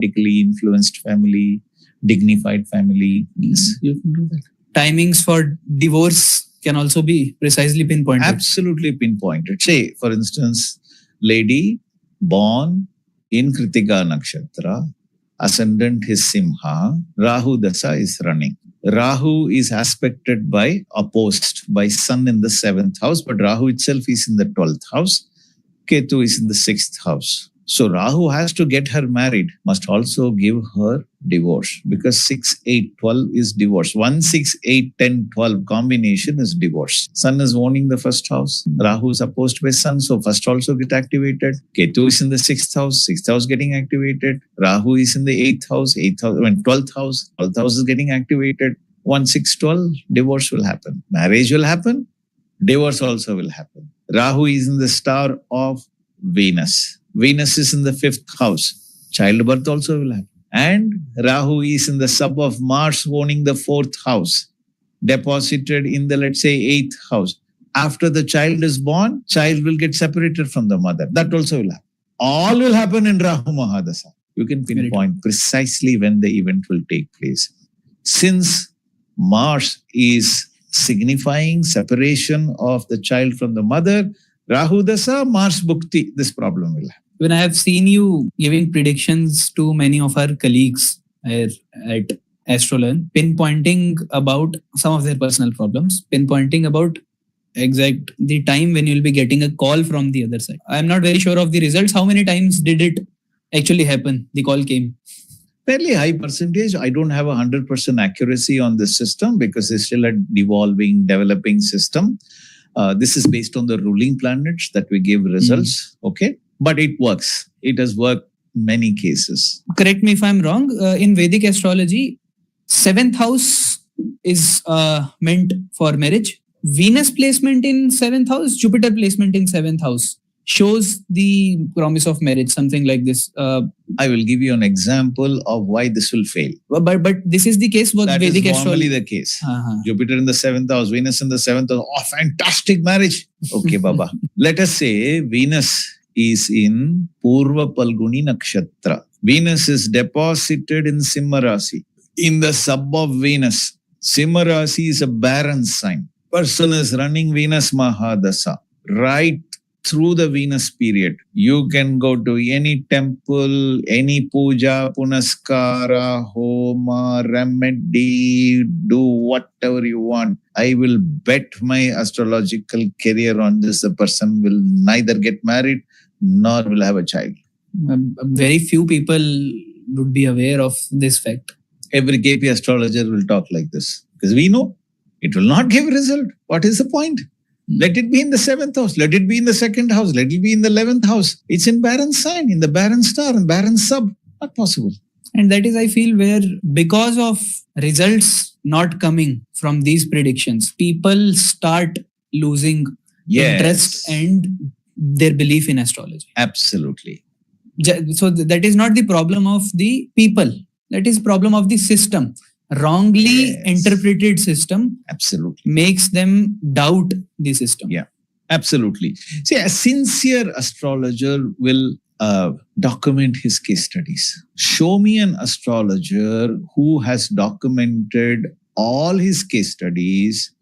politically influenced family, dignified family. Yes, you can do that. Timings for divorce can also be precisely pinpointed. Absolutely pinpointed. Say, for instance, lady born in Kritika Nakshatra, ascendant is Simha, Rahu Dasa is running. Rahu is opposed by Sun in the 7th house, but Rahu itself is in the 12th house. Ketu is in the 6th house. So Rahu has to get her married, must also give her divorce, because 6, 8, 12 is divorce. 1, 6, 8, 10, 12 combination is divorce. Sun is owning the first house. Rahu is opposed by Sun, so first also get activated. Ketu is in the 6th house getting activated. Rahu is in the 8th house, 12th house is getting activated. 1, 6, 12, divorce will happen. Marriage will happen. Divorce also will happen. Rahu is in the star of Venus. Venus is in the 5th house. Childbirth also will happen. And Rahu is in the sub of Mars owning the 4th house, deposited in the, let's say, 8th house. After the child is born, child will get separated from the mother. That also will happen. All will happen in Rahu Mahadasa. You can pinpoint precisely when the event will take place. Since Mars is signifying separation of the child from the mother, Rahu Dasa, Mars Bhukti, this problem will happen. When I have seen you giving predictions to many of our colleagues at AstroLearn, pinpointing about some of their personal problems, pinpointing about exact the time when you'll be getting a call from the other side. I'm not very sure of the results. How many times did it actually happen? The call came. Fairly high percentage. I don't have 100% accuracy on this system because it's still a developing system. This is based on the ruling planets that we give results. Okay. But it works. It has worked many cases. Correct me if I'm wrong. In Vedic astrology, 7th house is meant for marriage. Venus placement in 7th house, Jupiter placement in 7th house shows the promise of marriage, something like this. I will give you an example of why this will fail. But this is the case with Vedic astrology. That is normally the case. Jupiter in the 7th house, Venus in the 7th house. Oh, fantastic marriage. Okay, Baba. Let us say Venus is in Purva Palguni Nakshatra. Venus is deposited in Simha Rasi. In the sub of Venus, Simha Rasi is a barren sign. Person is running Venus Mahadasa. Right through the Venus period, you can go to any temple, any puja, punaskara, homa, remedy, do whatever you want. I will bet my astrological career on this. The person will neither get married nor will have a child. Very few people would be aware of this fact. Every KP astrologer will talk like this because we know it will not give result. What is the point? Let it be in the 7th house. Let it be in the 2nd house. Let it be in the 11th house. It's in barren sign, in the barren star, and barren sub. Not possible. And that is, I feel, where because of results not coming from these predictions, people start losing interest and their belief in astrology. Absolutely. So that is not the problem of the people. That is problem of the system. Wrongly interpreted system makes them doubt the system. Yeah, absolutely. See, a sincere astrologer will document his case studies. Show me an astrologer who has documented all his case studies,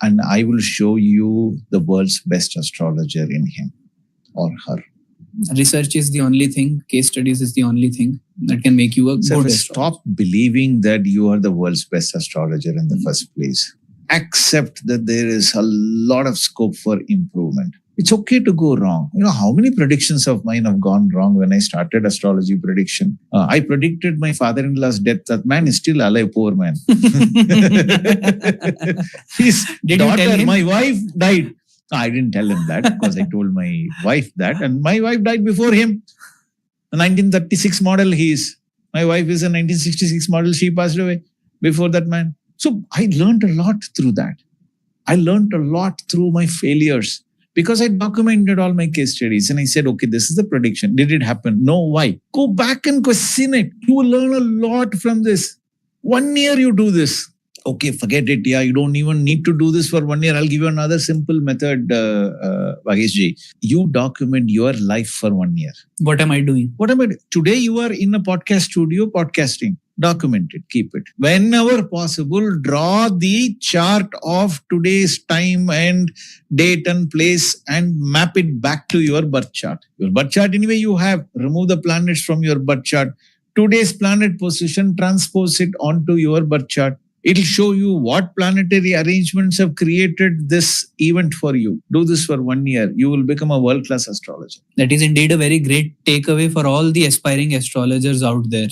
and I will show you the world's best astrologer in him or her. Research is the only thing. Case studies is the only thing that can make you a good astrologer. Stop believing that you are the world's best astrologer in the first place. Accept that there is a lot of scope for improvement. It's okay to go wrong. You know, how many predictions of mine have gone wrong when I started astrology prediction? I predicted my father-in-law's death. That man is still alive, poor man. His daughter, my wife, died. I didn't tell him that because I told my wife that, and my wife died before him. The 1936 model he is. My wife is a 1966 model. She passed away before that man. So I learned a lot through that. I learned a lot through my failures because I documented all my case studies and I said, okay, this is the prediction. Did it happen? No. Why? Go back and question it. You will learn a lot from this. 1 year you do this. Okay, forget it. Yeah, you don't even need to do this for 1 year. I'll give you another simple method, Vagesh ji. You document your life for 1 year. What am I doing? Today you are in a podcast studio podcasting. Document it, keep it. Whenever possible, draw the chart of today's time and date and place and map it back to your birth chart. Your birth chart anyway you have. Remove the planets from your birth chart. Today's planet position, transpose it onto your birth chart. It'll show you what planetary arrangements have created this event for you. Do this for 1 year. You will become a world-class astrologer. That is indeed a very great takeaway for all the aspiring astrologers out there.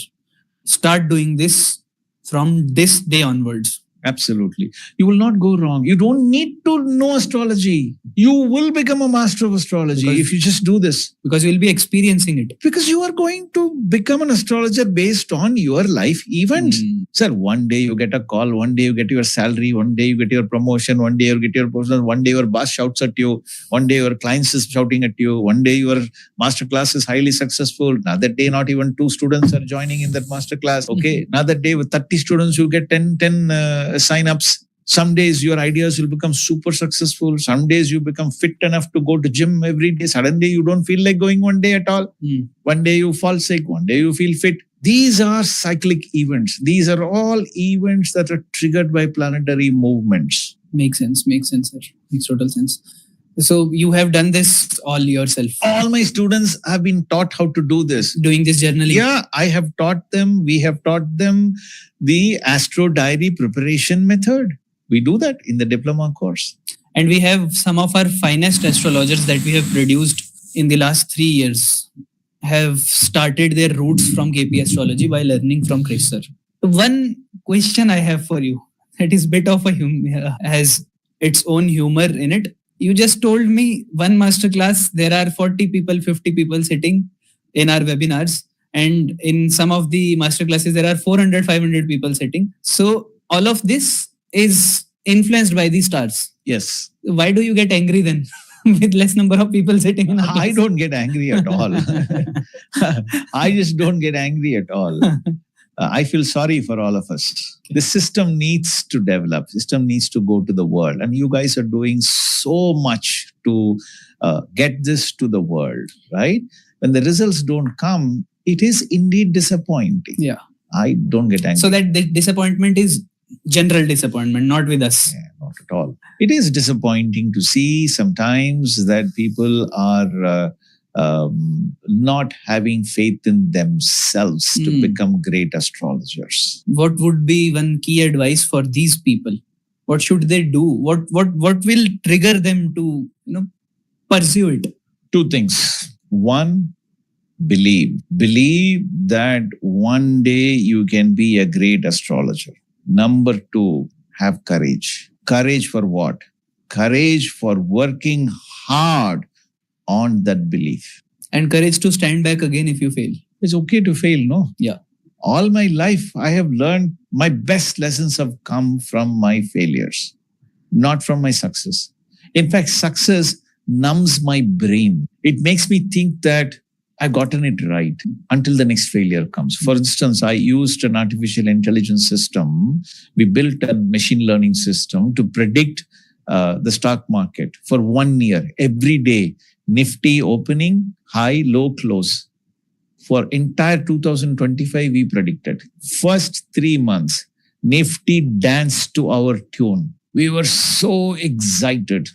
Start doing this from this day onwards. Absolutely. You will not go wrong. You don't need to know astrology. You will become a master of astrology if you just do this. Because you will be experiencing it. Because you are going to become an astrologer based on your life events. Sir, one day you get a call, one day you get your salary, one day you get your promotion, one day you get your promotion, one day your boss shouts at you, one day your clients is shouting at you, one day your master class is highly successful, another day not even 2 students are joining in that master class. Okay, another day with 30 students you get 10 sign-ups. Some days your ideas will become super successful. Some days you become fit enough to go to gym every day. Suddenly you don't feel like going one day at all. One day you fall sick, one day you feel fit. These are cyclic events. These are all events that are triggered by planetary movements. Makes sense, sir. Makes total sense. So you have done this all yourself? All my students have been taught how to do this. Doing this journaling? Yeah, I have taught them. We have taught them the Astro Diary preparation method. We do that in the diploma course. And we have some of our finest astrologers that we have produced in the last 3 years have started their roots from KP astrology by learning from Krish sir. One question I have for you that is bit of a has its own humor in it. You just told me one masterclass, there are 40 people, 50 people sitting in our webinars. And in some of the masterclasses, there are 400, 500 people sitting. So all of this is influenced by the stars. Yes. Why do you get angry then with less number of people sitting in our class? I don't get angry at all. I just don't get angry at all. I feel sorry for all of us. The system needs to develop. System needs to go to the world. And you guys are doing so much to get this to the world, right? When the results don't come, it is indeed disappointing. Yeah. I don't get angry. So that the disappointment is general disappointment, not with us. Yeah, not at all. It is disappointing to see sometimes that people are not having faith in themselves to become great astrologers. What would be one key advice for these people? What should they do? What will trigger them to pursue it? 2 things. 1, believe. Believe that one day you can be a great astrologer. Number 2, have courage. Courage for what? Courage for working hard on that belief. And courage to stand back again if you fail. It's okay to fail, no? Yeah. All my life, I have learned my best lessons have come from my failures, not from my success. In fact, success numbs my brain. It makes me think that I've gotten it right until the next failure comes. For instance, I used an artificial intelligence system. We built a machine learning system to predict the stock market for 1 year, every day. Nifty opening, high, low, close. For entire 2025, we predicted. First 3 months, Nifty danced to our tune. We were so excited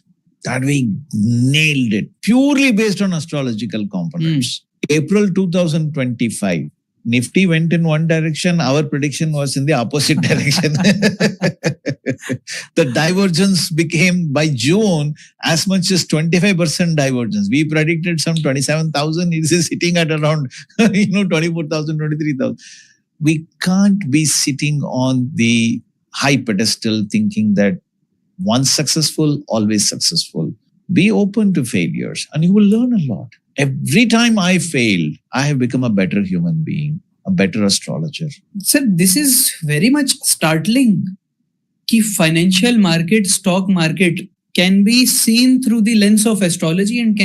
that we nailed it, purely based on astrological components. April 2025, Nifty went in one direction, our prediction was in the opposite direction. The divergence became, by June, as much as 25% divergence. We predicted some 27,000, it is sitting at around 24,000, 23,000. We can't be sitting on the high pedestal thinking that once successful, always successful. Be open to failures and you will learn a lot. Every time I failed, I have become a better human being, a better astrologer. Sir, this is very much startling. Ki financial market, stock market can be seen through the lens of astrology and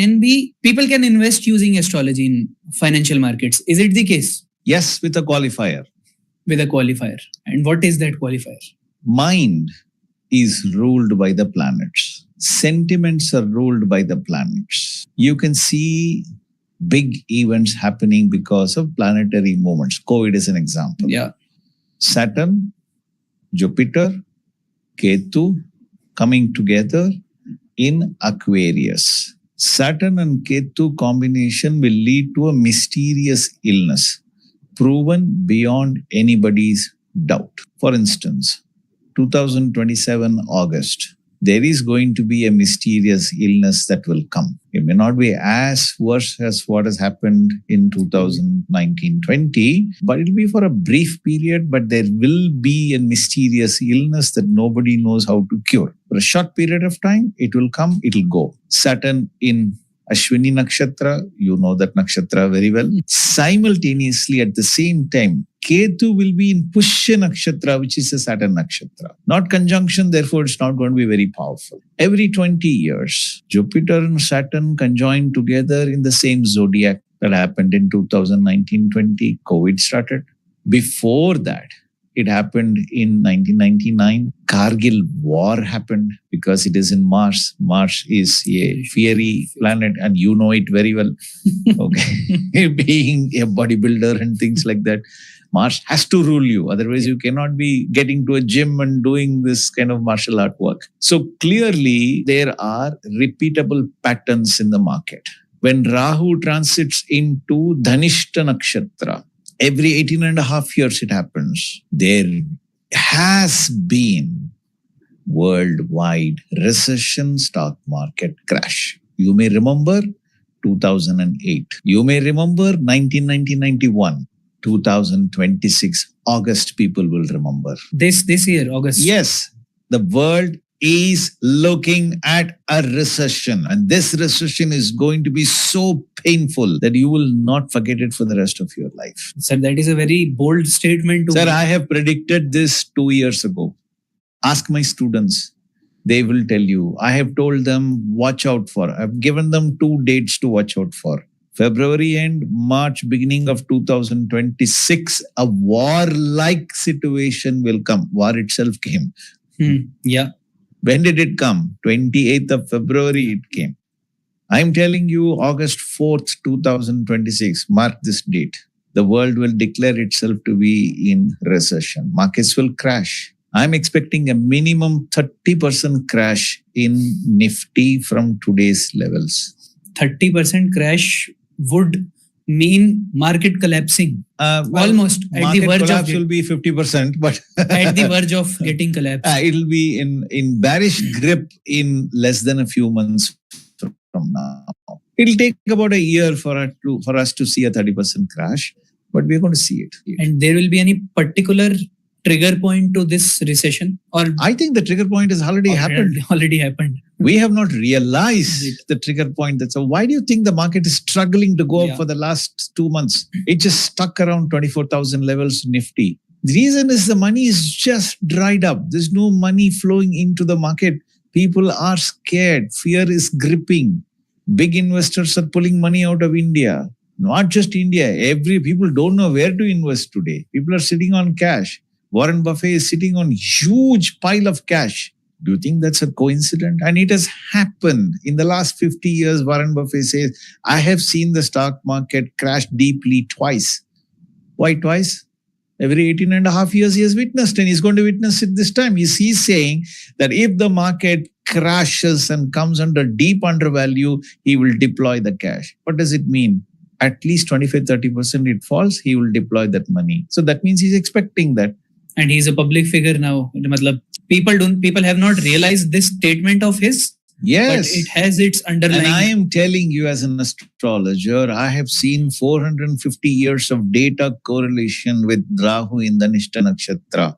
people can invest using astrology in financial markets. Is it the case? Yes, with a qualifier. With a qualifier. And what is that qualifier? Mind is ruled by the planets. Sentiments are ruled by the planets. You can see big events happening because of planetary movements. COVID is an example. Yeah. Saturn, Jupiter, Ketu coming together in Aquarius. Saturn and Ketu combination will lead to a mysterious illness proven beyond anybody's doubt. For instance, 2027 August, there is going to be a mysterious illness that will come. It may not be as worse as what has happened in 2019-20, but it will be for a brief period, but there will be a mysterious illness that nobody knows how to cure. For a short period of time, it will come, it will go. Saturn in Ashwini Nakshatra, you know that Nakshatra very well. Simultaneously, at the same time, Ketu will be in Pushya Nakshatra, which is a Saturn Nakshatra. Not conjunction, therefore it's not going to be very powerful. Every 20 years, Jupiter and Saturn conjoin together in the same zodiac. That happened in 2019-20. COVID started. Before that, it happened in 1999. Kargil war happened because it is in Mars. Mars is a fiery planet and you know it very well. Okay, being a bodybuilder and things like that. Mars has to rule you. Otherwise, you cannot be getting to a gym and doing this kind of martial art work. So clearly, there are repeatable patterns in the market. When Rahu transits into Dhanishta Nakshatra, every 18 and a half years it happens. There has been worldwide recession, stock market crash. You may remember 2008. You may remember 1990-91. 2026, August, people will remember. This year, August. Yes, the world is looking at a recession, and this recession is going to be so painful that you will not forget it for the rest of your life. Sir, that is a very bold statement. Sir, I have predicted this 2 years ago. Ask my students. They will tell you. I have told them, watch out for. I've given them 2 dates to watch out for. February end, March, beginning of 2026, a war-like situation will come. War itself came. Yeah. When did it come? 28th of February it came. I'm telling you, August 4th, 2026, mark this date. The world will declare itself to be in recession. Markets will crash. I'm expecting a minimum 30% crash in Nifty from today's levels. 30% crash would mean market collapsing. Almost at the verge collapse of will be 50%, but at the verge of getting collapsed. It'll be in bearish grip in less than a few months from now. It'll take about a year for us to see a 30% crash, but we're going to see it. And there will be any particular trigger point to this recession? Or I think the trigger point has already happened. Already happened. We have not realized the trigger point. So why do you think the market is struggling to go up for the last 2 months? It just stuck around 24,000 levels Nifty. The reason is the money is just dried up. There's no money flowing into the market. People are scared. Fear is gripping. Big investors are pulling money out of India. Not just India. People don't know where to invest today. People are sitting on cash. Warren Buffett is sitting on huge pile of cash. Do you think that's a coincidence? And it has happened. In the last 50 years, Warren Buffett says, I have seen the stock market crash deeply twice. Why twice? Every 18 and a half years he has witnessed, and he's going to witness it this time. He's saying that if the market crashes and comes under deep undervalue, he will deploy the cash. What does it mean? At least 25-30% it falls, he will deploy that money. So that means he's expecting that. And he's a public figure now. People have not realized this statement of his. Yes. But it has its underlying. And I am telling you as an astrologer, I have seen 450 years of data correlation with Rahu in the Dhanishta Nakshatra.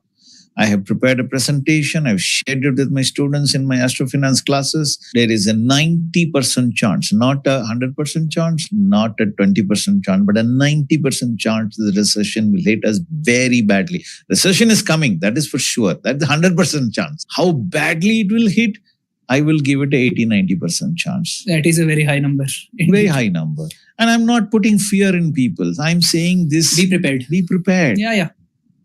I have prepared a presentation. I've shared it with my students in my astrofinance classes. There is a 90% chance, not a 100% chance, not a 20% chance, but a 90% chance the recession will hit us very badly. Recession is coming, that is for sure. That's a 100% chance. How badly it will hit, I will give it a 80-90% chance. That is a very high number. Very high number. And I'm not putting fear in people. I'm saying this. Be prepared. Be prepared. Yeah.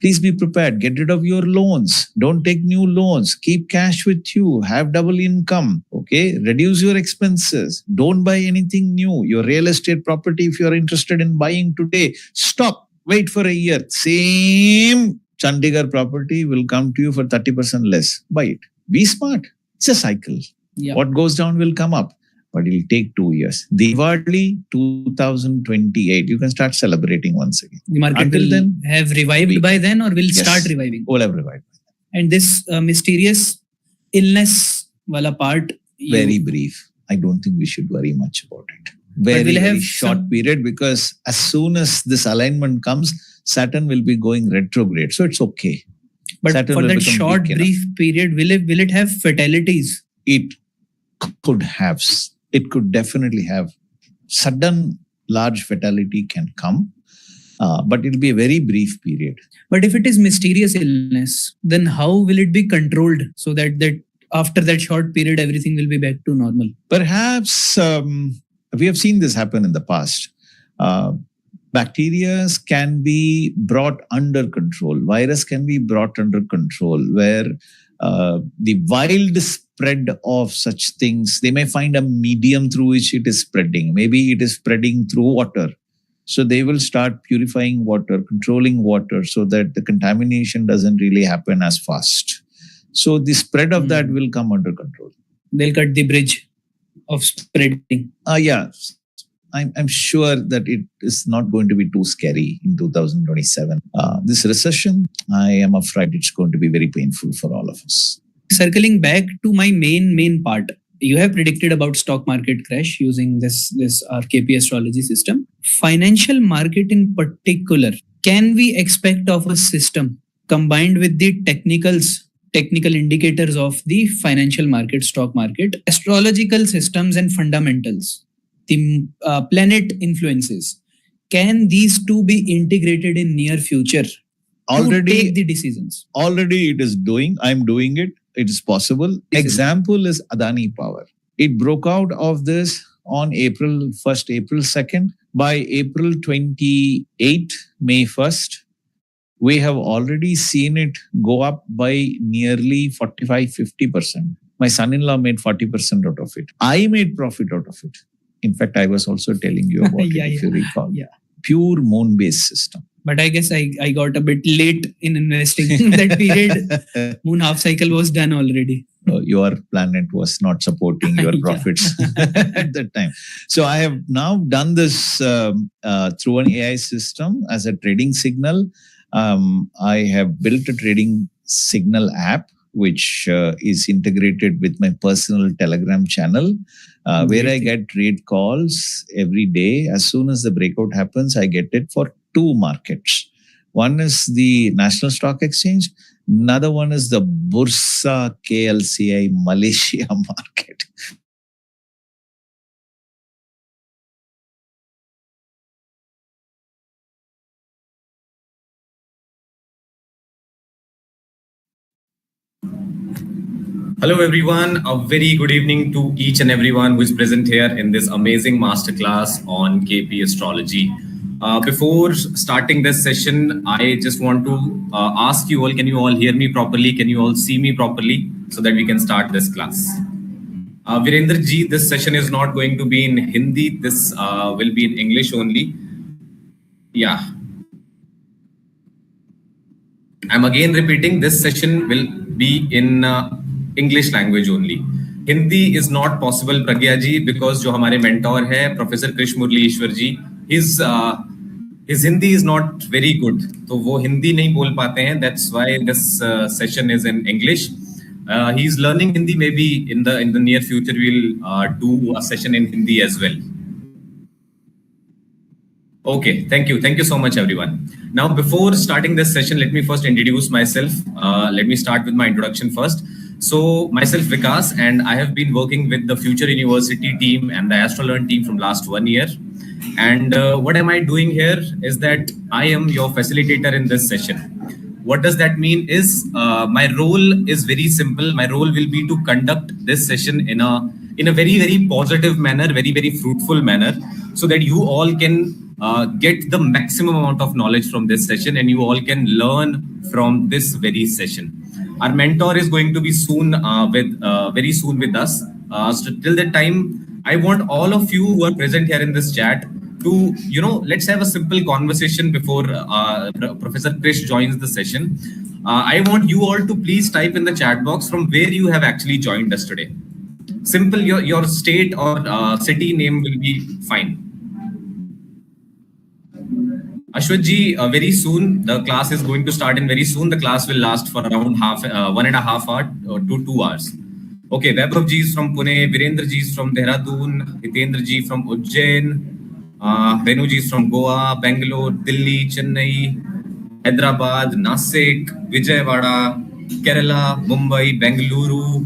Please be prepared. Get rid of your loans. Don't take new loans. Keep cash with you. Have double income. Okay. Reduce your expenses. Don't buy anything new. Your real estate property, if you're interested in buying today, stop. Wait for a year. Same Chandigarh property will come to you for 30% less. Buy it. Be smart. It's a cycle. Yeah. What goes down will come up, but it'll take 2 years. Diwali 2028, you can start celebrating once again. The market Until will then, have revived by then, or will Yes. start reviving. will have revived. And this mysterious illness wala part, Very brief. I don't think we should worry much about it. Very, we'll very have short some- period, because as soon as this alignment comes, Saturn will be going retrograde. So it's okay. but Saturn for will that become short weak enough. brief period, will it have fatalities? It could definitely have sudden large fatality can come, but it'll be a very brief period. But if it is mysterious illness, then how will it be controlled so that after that short period, everything will be back to normal? Perhaps we have seen this happen in the past. Bacteria can be brought under control. Virus can be brought under control, where the wild spread of such things, they may find a medium through which it is spreading. Maybe it is spreading through water. So they will start purifying water, controlling water, so that the contamination doesn't really happen as fast. So the spread of that will come under control. They'll cut the bridge of spreading. Yeah, I'm sure that it is not going to be too scary in 2027. This recession, I am afraid it's going to be very painful for all of us. Circling back to my main part, you have predicted about stock market crash using this KP astrology system. Financial market in particular, can we expect of a system combined with the technical indicators of the financial market, stock market, astrological systems and fundamentals, the planet influences? Can these two be integrated in near future to take the decisions? Already it is doing. I'm doing it. It is possible. Example is Adani Power. It broke out of this on April 1st, April 2nd. By April 28, May 1st, we have already seen it go up by nearly 45-50%. My son-in-law made 40% out of it. I made profit out of it. In fact, I was also telling you about it, if you recall. Yeah. Pure moon-based system. But I guess I got a bit late in investing. That period, moon half cycle was done already. Your planet was not supporting your profits at that time. So I have now done this through an AI system as a trading signal. I have built a trading signal app, which is integrated with my personal Telegram channel, where I get trade calls every day. As soon as the breakout happens, I get it for 2 markets. One is the National Stock Exchange. Another one is the Bursa KLCI Malaysia market. Hello everyone, a very good evening to each and everyone who is present here in this amazing masterclass on KP astrology. Before starting this session, I just want to ask you all, can you all hear me properly? Can you all see me properly so that we can start this class? Virendra ji, this session is not going to be in Hindi. This will be in English only. Yeah. I'm again repeating, this session will be in English language only. Hindi is not possible, Pragya ji, because जो हमारे mentor है, Professor KRISH MURLI ESHWER ji, his Hindi is not very good. तो वो हिंदी नहीं बोल पाते हैं. That's why this session is in English. He's learning Hindi. Maybe in the near future we'll do a session in Hindi as well. Okay, thank you so much everyone. Now before starting this session, let me first introduce myself. Let me start with my introduction first. So myself Vikas, and I have been working with the Future University team and the AstroLearn team from last 1 year. And what am I doing here is that I am your facilitator in this session. What does that mean is my role is very simple. My role will be to conduct this session in a very, very positive manner, very, very fruitful manner, so that you all can get the maximum amount of knowledge from this session, and you all can learn from this very session. Our mentor is going to be soon very soon with us. So till that time, I want all of you who are present here in this chat to, let's have a simple conversation before Professor Krish joins the session. I want you all to please type in the chat box from where you have actually joined us today. Simple, your state or city name will be fine. Ashwatji, very soon, the class is going to start in very soon. The class will last for around 1.5 hours to 2 hours. Okay, Vaibhav ji is from Pune, Virendra ji is from Dehradun, Hitendra ji from Ujjain, Renu ji is from Goa, Bangalore, Delhi, Chennai, Hyderabad, Nasik, Vijayawada, Kerala, Mumbai, Bengaluru,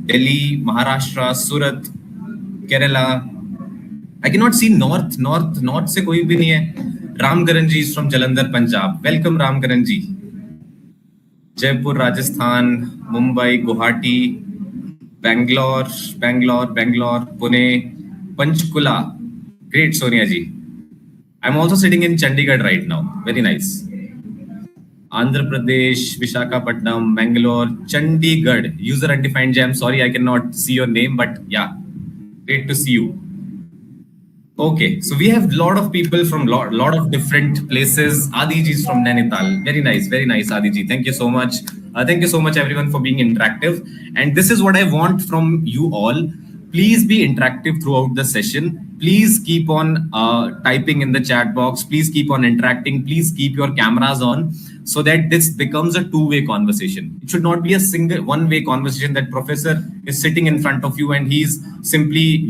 Delhi, Maharashtra, Surat, Kerala. I cannot see north se koi bhi nahi hai. Ramkaran ji is from Jalandhar, Punjab. Welcome, Ramkaran ji. Jaipur, Rajasthan, Mumbai, Guwahati, Bangalore, Pune, Panchkula. Great, Sonia ji. I'm also sitting in Chandigarh right now. Very nice. Andhra Pradesh, Visakhapatnam, Bangalore, Chandigarh. User undefined jam. Sorry, I cannot see your name, but yeah, great to see you. Okay, so we have a lot of people from lot of different places. Adi ji is from Nainital. Very nice, Adi ji. Thank you so much. Thank you so much, everyone, for being interactive. And this is what I want from you all. Please be interactive throughout the session. Please keep on typing in the chat box. Please keep on interacting. Please keep your cameras on so that this becomes a two-way conversation. It should not be a single one-way conversation that professor is sitting in front of you and he's simply,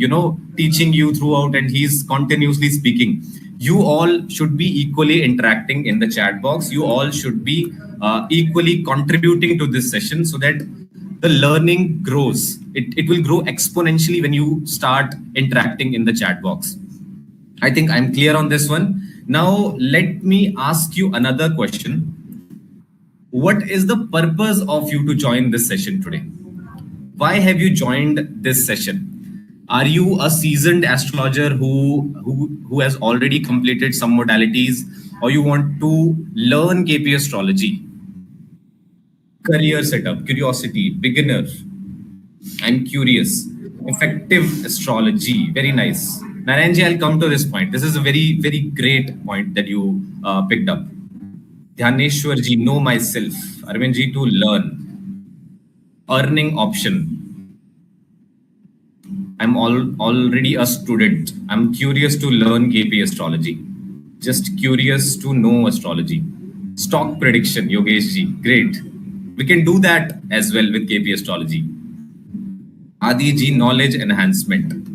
teaching you throughout and he's continuously speaking. You all should be equally interacting in the chat box. You all should be equally contributing to this session so that the learning grows. It will grow exponentially when you start interacting in the chat box. I think I'm clear on this one. Now, let me ask you another question. What is the purpose of you to join this session today? Why have you joined this session? Are you a seasoned astrologer who has already completed some modalities, or you want to learn KP astrology? Career setup, curiosity, beginner. I'm curious. Effective astrology. Very nice. Narayanji, I'll come to this point. This is a very, very great point that you picked up. Dhyaneshwar ji, know myself. Arvind ji, to learn. Earning option. I'm already a student. I'm curious to learn KP astrology. Just curious to know astrology. Stock prediction, Yogesh ji. Great. We can do that as well with KP astrology. Adi ji, knowledge enhancement.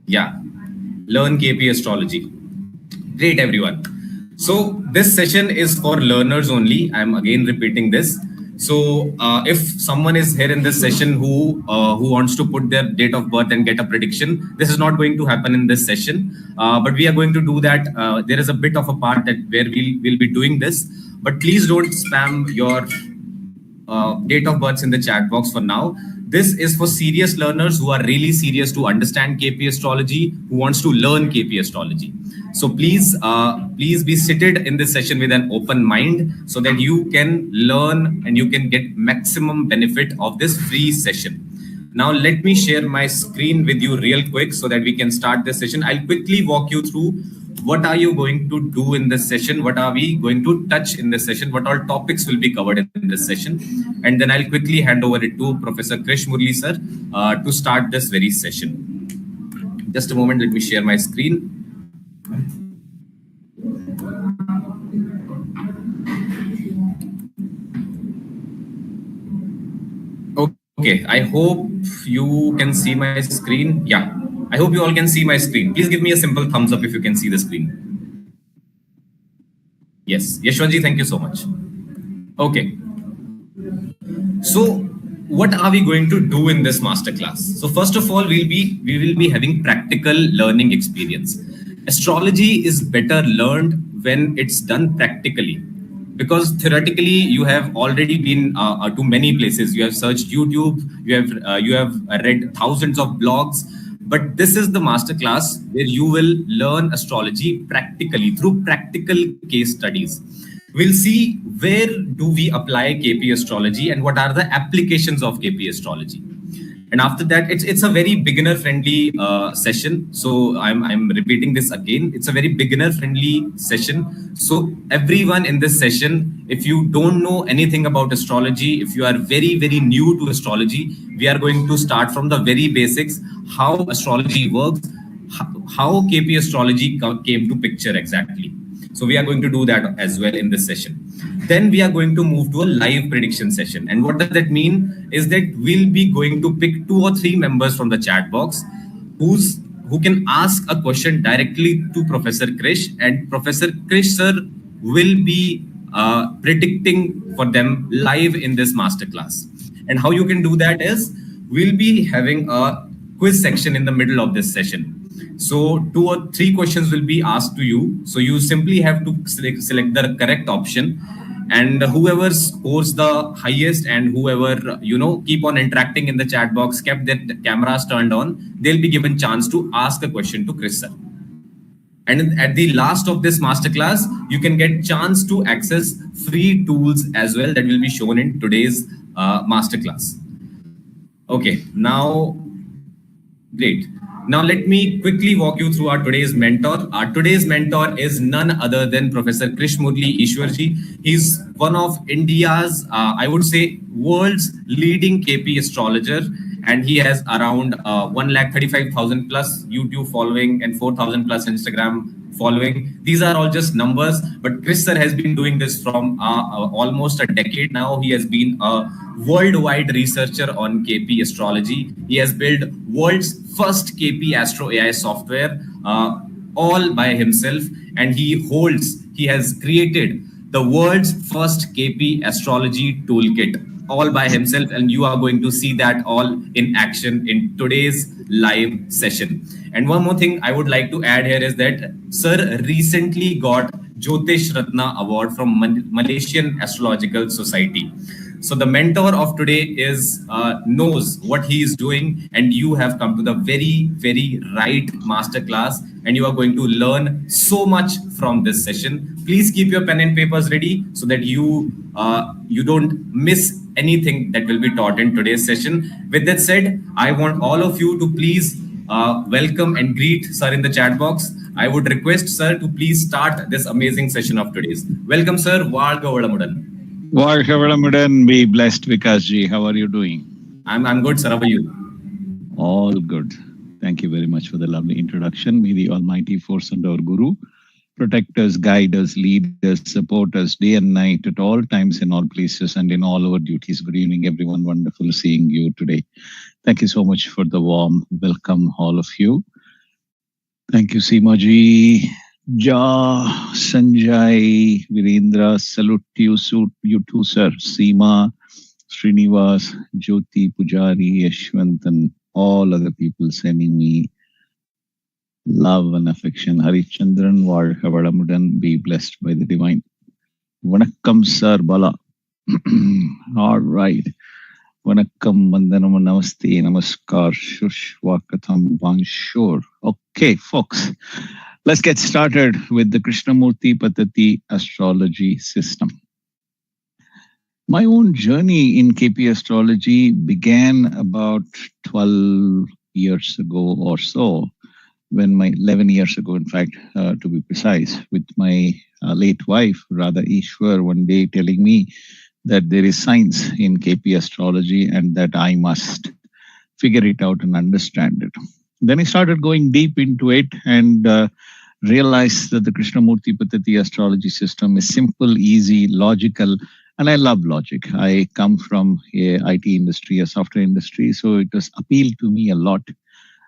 Yeah. Learn KP astrology. Great, everyone. So this session is for learners only. I'm again repeating this. So if someone is here in this session who wants to put their date of birth and get a prediction, this is not going to happen in this session. But we are going to do that. There is a bit of a part that where we'll be doing this. But please don't spam your date of births in the chat box for now. This is for serious learners who are really serious to understand KP astrology, who wants to learn KP astrology. So please be seated in this session with an open mind so that you can learn and you can get maximum benefit of this free session. Now let me share my screen with you real quick so that we can start this session. I'll quickly walk you through what are you going to do in this session, what are we going to touch in this session, what all topics will be covered in this session. And then I'll quickly hand over it to Professor Krish Murli sir to start this very session. Just a moment, let me share my screen. Okay, I hope you can see my screen. Yeah, I hope you all can see my screen. Please give me a simple thumbs up if you can see the screen. Yes, Yashwanji, thank you so much. Okay. So what are we going to do in this masterclass? So first of all, we will be having practical learning experience. Astrology is better learned when it's done practically. Because theoretically, you have already been to many places. You have searched YouTube, you have read thousands of blogs, But this is the masterclass where you will learn astrology practically through practical case studies. We'll see where do we apply KP astrology and what are the applications of KP astrology. And after that, it's a very beginner friendly session. So I'm repeating this again. It's a very beginner friendly session. So everyone in this session, if you don't know anything about astrology, if you are very new to astrology, we are going to start from the very basics, how astrology works, how KP astrology came to picture exactly. So we are going to do that as well in this session. Then we are going to move to a live prediction session. And what does that mean is that we'll be going to pick 2 or 3 members from the chat box who can ask a question directly to Professor Krish, and Professor Krish sir will be predicting for them live in this masterclass. And how you can do that is we'll be having a quiz section in the middle of this session. So 2 or 3 questions will be asked to you. So you simply have to select the correct option, and whoever scores the highest and whoever keep on interacting in the chat box, kept their cameras turned on, they'll be given chance to ask a question to Chris sir. And at the last of this masterclass, you can get chance to access free tools as well that will be shown in today's masterclass. Okay, now great. Now, let me quickly walk you through our today's mentor. Our today's mentor is none other than Professor KRISH MURLI ESHWER. He's one of India's, I would say, world's leading KP astrologer. And he has around 135,000 plus YouTube following and 4,000 plus Instagram following. These are all just numbers, but Chris sir has been doing this from almost a decade now. He has been a worldwide researcher on KP astrology. He has built world's first KP Astro AI software all by himself, and he has created the world's first KP astrology toolkit all by himself, and you are going to see that all in action in today's live session. And one more thing I would like to add here is that sir recently got Jyotish Ratna Award from Malaysian Astrological Society. So the mentor of today knows what he is doing, and you have come to the very right masterclass, and you are going to learn so much from this session. Please keep your pen and papers ready so that you don't miss anything that will be taught in today's session. With that said, I want all of you to please welcome and greet sir in the chat box. I would request sir to please start this amazing session of today's. Welcome sir. Valga Vadamudan. Valga Vadamudan. Be blessed, Vikas ji. How are you doing? I'm good, sir. How are you? All good. Thank you very much for the lovely introduction. May the Almighty force and our Guru protect us, guide us, lead us, support us day and night at all times, in all places, and in all our duties. Good evening, everyone. Wonderful seeing you today. Thank you so much for the warm welcome, all of you. Thank you, Seema ji, Ja, Sanjay, Virendra. Salute to you too, sir. Seema, Srinivas, Jyoti, Pujari, Yashwant, and all other people sending me love and affection. Harichandran, Valga Vadamudan, be blessed by the divine. Vanakkam, sir, Bala. All right. Vanakkam, Vandanam, Namaste, Namaskar, Shush, Vakatham, Bonjour. Okay, folks, let's get started with the Krishnamurti Paddhati astrology system. My own journey in KP astrology began about 12 years ago or so, when 11 years ago, in fact, to be precise, with my late wife, Radha Ishwar, one day telling me that there is science in KP astrology and that I must figure it out and understand it. Then I started going deep into it and realized that the Krishnamurti Paddhati astrology system is simple, easy, logical, and I love logic. I come from a IT industry, a software industry, so it has appealed to me a lot.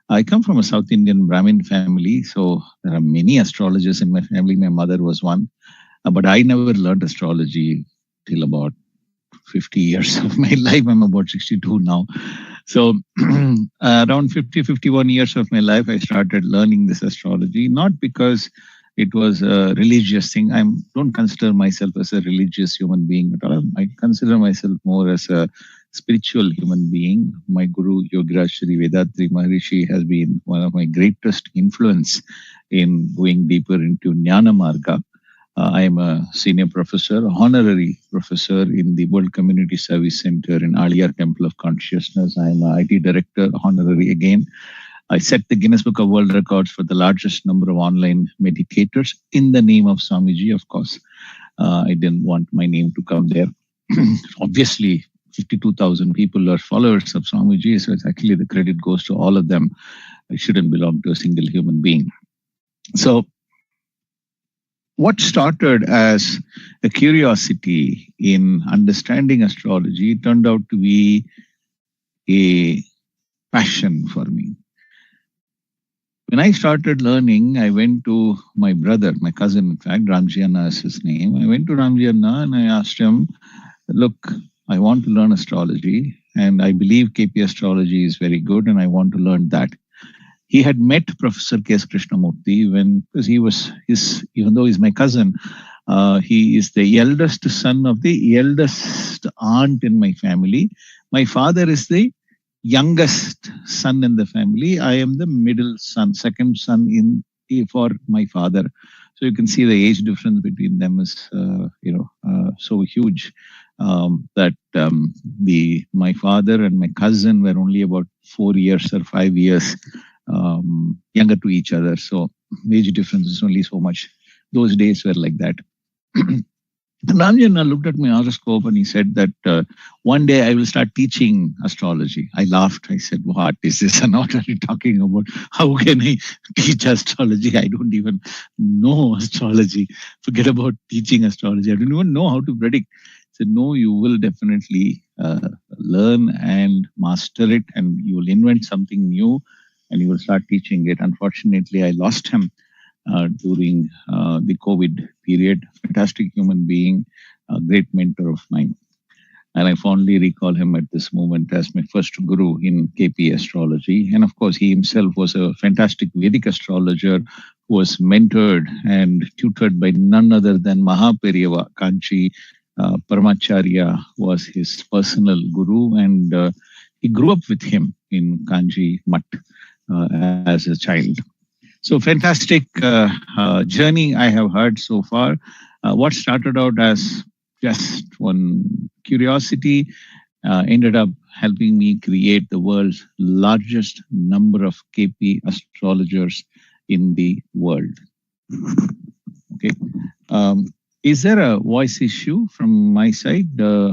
I come from a South Indian Brahmin family, so there are many astrologers in my family. My mother was one, but I never learned astrology till about 50 years of my life. I'm about 62 now. So around 50, 51 years of my life, I started learning this astrology, not because it was a religious thing. I don't consider myself as a religious human being at all. I consider myself more as a spiritual human being. My guru, Yogiraj Shri Vedatri Maharishi, has been one of my greatest influence in going deeper into Jnana Marga. I am a senior professor, honorary professor in the World Community Service Center in Aliyar Temple of Consciousness. I am an IT director, honorary again. I set the Guinness Book of World Records for the largest number of online meditators in the name of Swamiji, of course. I didn't want my name to come there. Obviously, 52,000 people are followers of Swamiji, so it's actually the credit goes to all of them. It shouldn't belong to a single human being. So, what started as a curiosity in understanding astrology turned out to be a passion for me. When I started learning, I went to my brother, my cousin, in fact, Ramji Anna is his name. I went to Ramji Anna and I asked him, look, I want to learn astrology and I believe KP astrology is very good and I want to learn that. He had met Professor KRISH Murli because he was even though he's my cousin, he is the eldest son of the eldest aunt in my family. My father is the youngest son in the family. I am the middle son, second son for my father. So you can see the age difference between them is, so huge that my father and my cousin were only about 4 years or 5 years younger to each other. So age difference is only so much. Those days were like that. Ramjan looked at my horoscope and he said that one day I will start teaching astrology. I laughed. I said, what is this? And what are you talking about? How can I teach astrology? I don't even know astrology. Forget about teaching astrology. I don't even know how to predict. I said, no, you will definitely learn and master it and you will invent something new and you will start teaching it. Unfortunately, I lost him during the COVID period. Fantastic human being, a great mentor of mine. And I fondly recall him at this moment as my first guru in KP astrology. And of course, he himself was a fantastic Vedic astrologer who was mentored and tutored by none other than Mahaperiyava Kanchi. Paramacharya was his personal guru and he grew up with him in Kanchi Mutt as a child. So fantastic journey I have heard so far. What started out as just one curiosity ended up helping me create the world's largest number of KP astrologers in the world. Okay. Is there a voice issue from my side or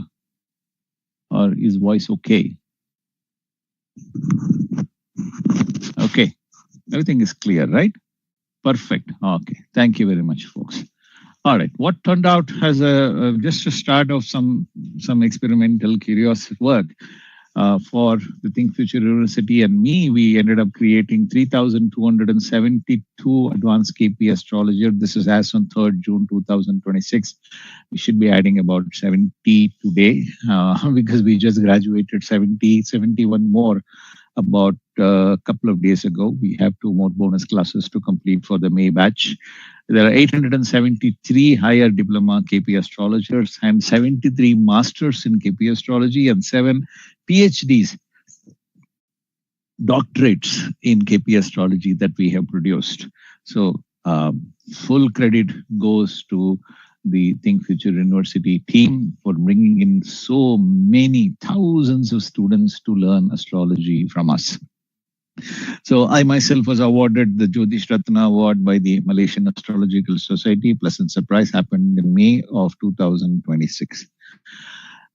is voice okay? Okay. Everything is clear, right? Perfect. Okay. Thank you very much, folks. All right. What turned out as just a start of some experimental curious work for the Think Future University and me, we ended up creating 3,272 advanced KP astrologers. This is as on 3rd June 2026. We should be adding about 70 today because we just graduated 71 more about a couple of days ago. We have 2 more bonus classes to complete for the May batch. There are 873 higher diploma KP astrologers and 73 masters in KP astrology and 7 PhDs, doctorates in KP astrology that we have produced. So full credit goes to the Think Future University team for bringing in so many thousands of students to learn astrology from us. So I myself was awarded the Jyotish Ratna Award by the Malaysian Astrological Society. Pleasant surprise happened in May of 2026.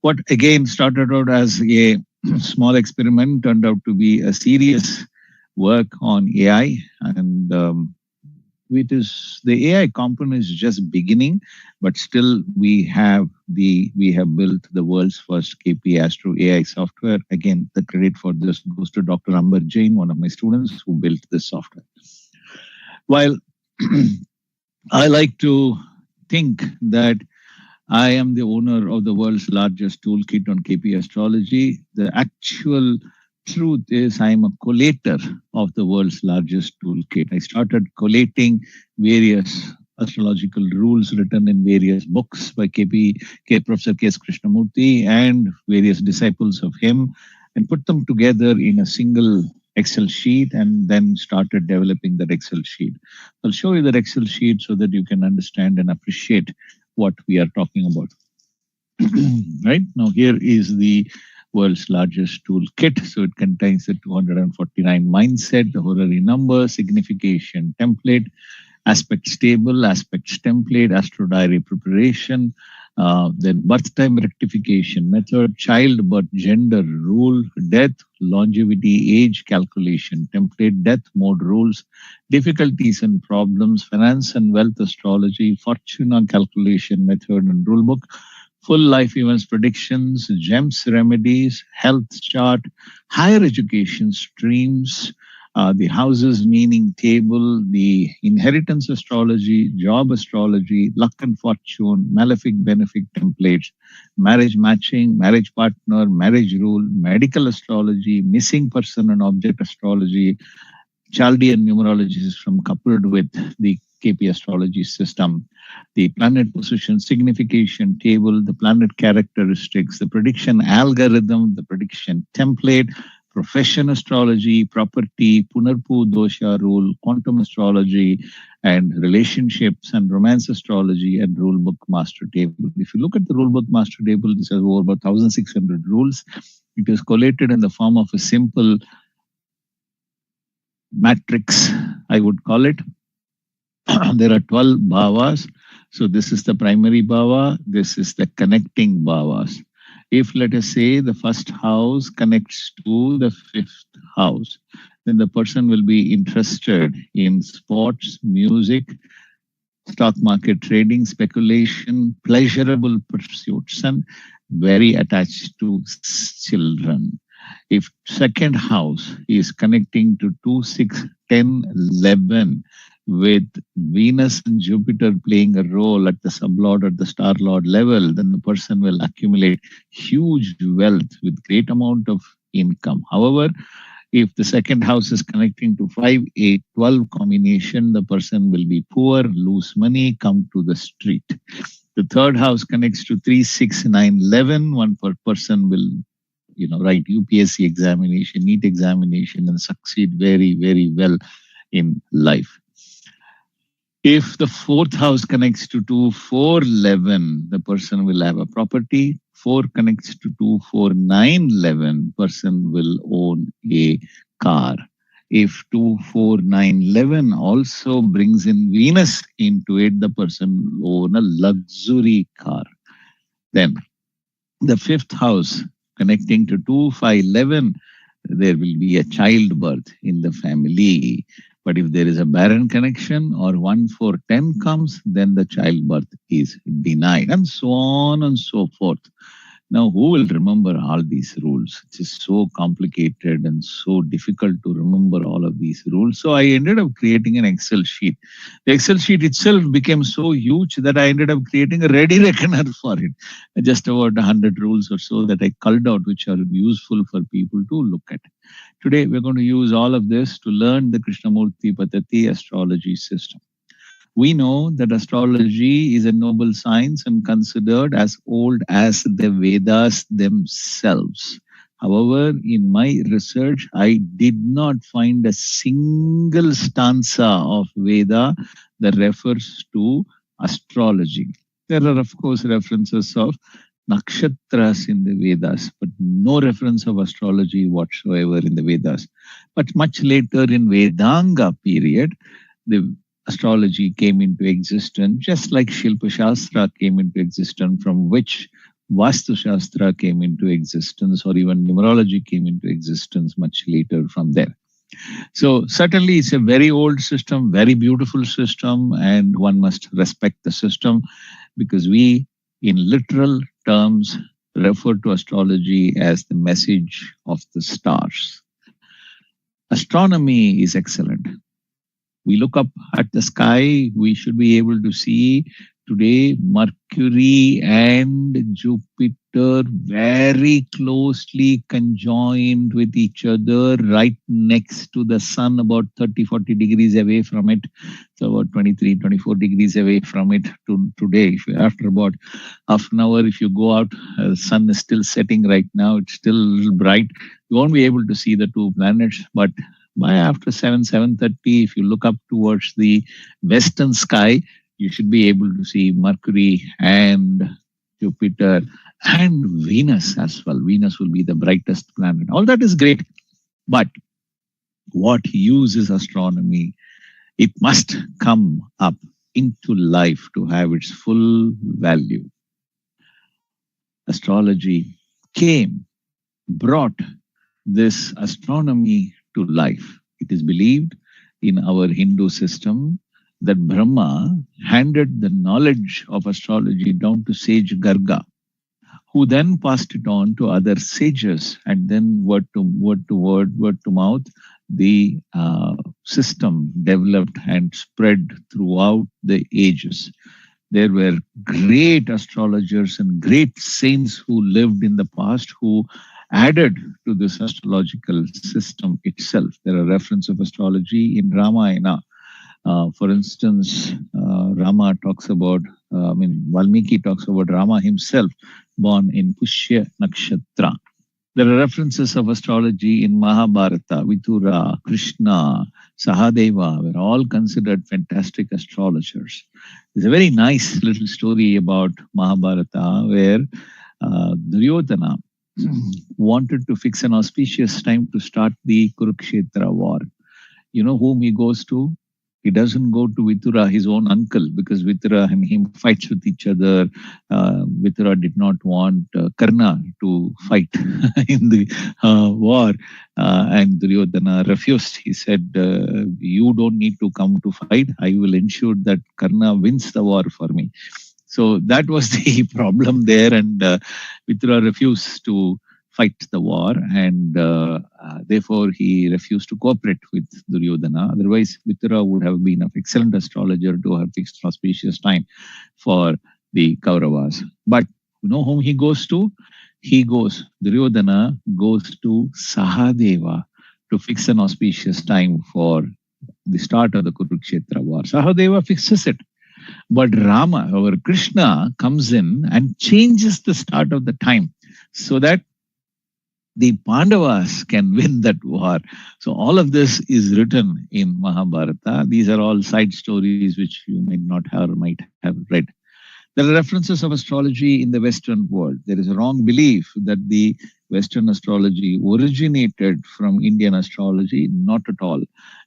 What again started out as a small experiment turned out to be a serious work on AI, and the AI component is just beginning, but still we have built the world's first KP Astro AI software. Again, the credit for this goes to Dr. Amber Jain, one of my students who built this software. While I like to think that I am the owner of the world's largest toolkit on KP astrology, the actual truth is I am a collator of the world's largest toolkit. I started collating various astrological rules written in various books by Professor K.S. Krishnamurti and various disciples of him, and put them together in a single Excel sheet, and then started developing that Excel sheet. I'll show you that Excel sheet so that you can understand and appreciate what we are talking about. Right now, here is the world's largest toolkit. So it contains the 249 mindset, the horary number, signification template, aspects table, aspects template, astro diary preparation, then birth time rectification method, childbirth, gender rule, death, longevity, age calculation template, death mode rules, difficulties and problems, finance and wealth astrology, fortuna calculation method and rule book, full life events predictions, gems remedies, health chart, higher education streams, the houses meaning table, the inheritance astrology, job astrology, luck and fortune, malefic benefic templates, marriage matching, marriage partner, marriage rule, medical astrology, missing person and object astrology, Chaldean numerology system coupled with the KP astrology system, the planet position signification table, the planet characteristics, the prediction algorithm, the prediction template, profession astrology, property, Punarpu dosha rule, quantum astrology, and relationships and romance astrology, and rule book master table. If you look at the rule book master table, this has over about 1,600 rules. It is collated in the form of a simple matrix, I would call it. There are 12 bhavas. So this is the primary bhava. This is the connecting bhavas. If, let us say, the first house connects to the fifth house, then the person will be interested in sports, music, stock market trading, speculation, pleasurable pursuits, and very attached to children. If second house is connecting to 2, 6, 10, 11, with Venus and Jupiter playing a role at the sublord or the star lord level, then the person will accumulate huge wealth with great amount of income. However, if the second house is connecting to 5, 8, 12 combination, the person will be poor, lose money, come to the street. The third house connects to 3, 6, 9, 11. One person will write UPSC examination, NEET examination, and succeed very, very well in life. If the fourth house connects to 2, 4, 11, the person will have a property. 4 connects to 2, 4, 9, 11, person will own a car. If 2, 4, 9, 11 also brings in Venus into it, the person will own a luxury car. Then the fifth house connecting to 2, 5, 11, there will be a childbirth in the family. But if there is a barren connection or 1, 4, 10 comes, then the childbirth is denied, and so on and so forth. Now, who will remember all these rules? It is so complicated and so difficult to remember all of these rules. So I ended up creating an Excel sheet. The Excel sheet itself became so huge that I ended up creating a ready reckoner for it. Just about 100 rules or so that I culled out, which are useful for people to look at. Today, we're going to use all of this to learn the Krishnamurti Paddhati astrology system. We know that astrology is a noble science and considered as old as the Vedas themselves. However, in my research, I did not find a single stanza of Veda that refers to astrology. There are, of course, references of nakshatras in the Vedas, but no reference of astrology whatsoever in the Vedas. But much later in Vedanga period, the astrology came into existence, just like Shilpa Shastra came into existence, from which Vastu Shastra came into existence, or even numerology came into existence much later from there. So certainly it's a very old system, very beautiful system, and one must respect the system because we, in literal terms, refer to astrology as the message of the stars. Astronomy is excellent. We look up at the sky, we should be able to see today Mercury and Jupiter very closely conjoined with each other, right next to the sun, about 30-40 degrees away from it. So about 23-24 degrees away from it today. After about half an hour, if you go out, the sun is still setting right now. It's still a little bright. You won't be able to see the two planets, but by after 7:30, if you look up towards the western sky, you should be able to see Mercury and Jupiter and Venus as well. Venus will be the brightest planet. All that is great, but what uses astronomy? It must come up into life to have its full value. Astrology came, brought this astronomy to life. It is believed in our Hindu system that Brahma handed the knowledge of astrology down to sage Garga, who then passed it on to other sages, and then word to mouth, the system developed and spread throughout the ages. There were great astrologers and great saints who lived in the past who added to this astrological system itself. There are references of astrology in Ramayana. For instance, Rama talks about, Valmiki talks about Rama himself born in Pushya Nakshatra. There are references of astrology in Mahabharata. Vidura, Krishna, Sahadeva were all considered fantastic astrologers. There's a very nice little story about Mahabharata where Duryodhana wanted to fix an auspicious time to start the Kurukshetra war. You know whom he goes to? He doesn't go to Vidura, his own uncle, because Vidura and him fights with each other. Vidura did not want Karna to fight in the war, and Duryodhana refused. He said, you don't need to come to fight. I will ensure that Karna wins the war for me. So that was the problem there, and Vidura refused to fight the war, and therefore he refused to cooperate with Duryodhana. Otherwise, Vidura would have been an excellent astrologer to have fixed auspicious time for the Kauravas. But you know whom he goes to? Duryodhana goes to Sahadeva to fix an auspicious time for the start of the Kurukshetra war. Sahadeva fixes it. But Rama, our Krishna, comes in and changes the start of the time so that the Pandavas can win that war. So all of this is written in Mahabharata. These are all side stories which you might have read. There are references of astrology in the Western world. There is a wrong belief that the Western astrology originated from Indian astrology. Not at all.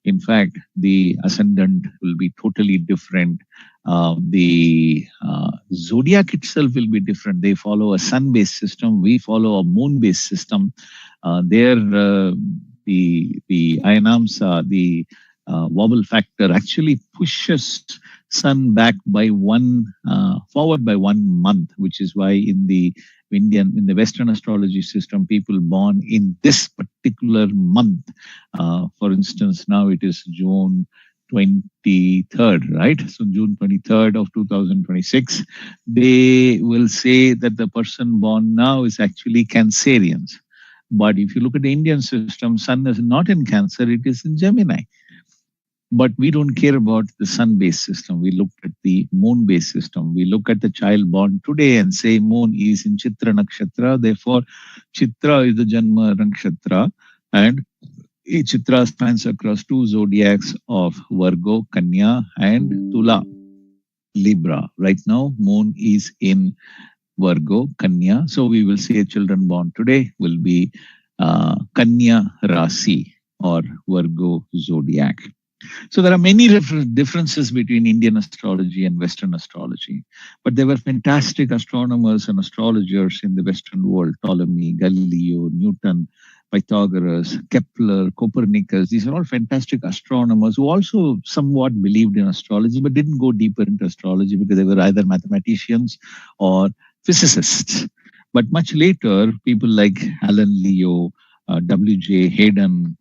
In fact, the ascendant will be totally different. The zodiac itself will be different. They follow a sun-based system. We follow a moon-based system. There, the Ayanamsa, the wobble factor actually pushes sun back by forward by 1 month, which is why in the Western astrology system, people born in this particular month, for instance, now it is June 23rd, right? So June 23rd of 2026, they will say that the person born now is actually Cancerians. But if you look at the Indian system, sun is not in Cancer, it is in Gemini. But we don't care about the sun-based system. We look at the moon-based system. We look at the child born today and say moon is in Chitra Nakshatra. Therefore, Chitra is the Janma Nakshatra. And Chitra spans across 2 zodiacs of Virgo, Kanya, and Tula, Libra. Right now, moon is in Virgo, Kanya. So we will say children born today will be Kanya Rasi or Virgo zodiac. So there are many differences between Indian astrology and Western astrology, but there were fantastic astronomers and astrologers in the Western world: Ptolemy, Galileo, Newton, Pythagoras, Kepler, Copernicus. These are all fantastic astronomers who also somewhat believed in astrology, but didn't go deeper into astrology because they were either mathematicians or physicists. But much later, people like Alan Leo, W.J. Hayden,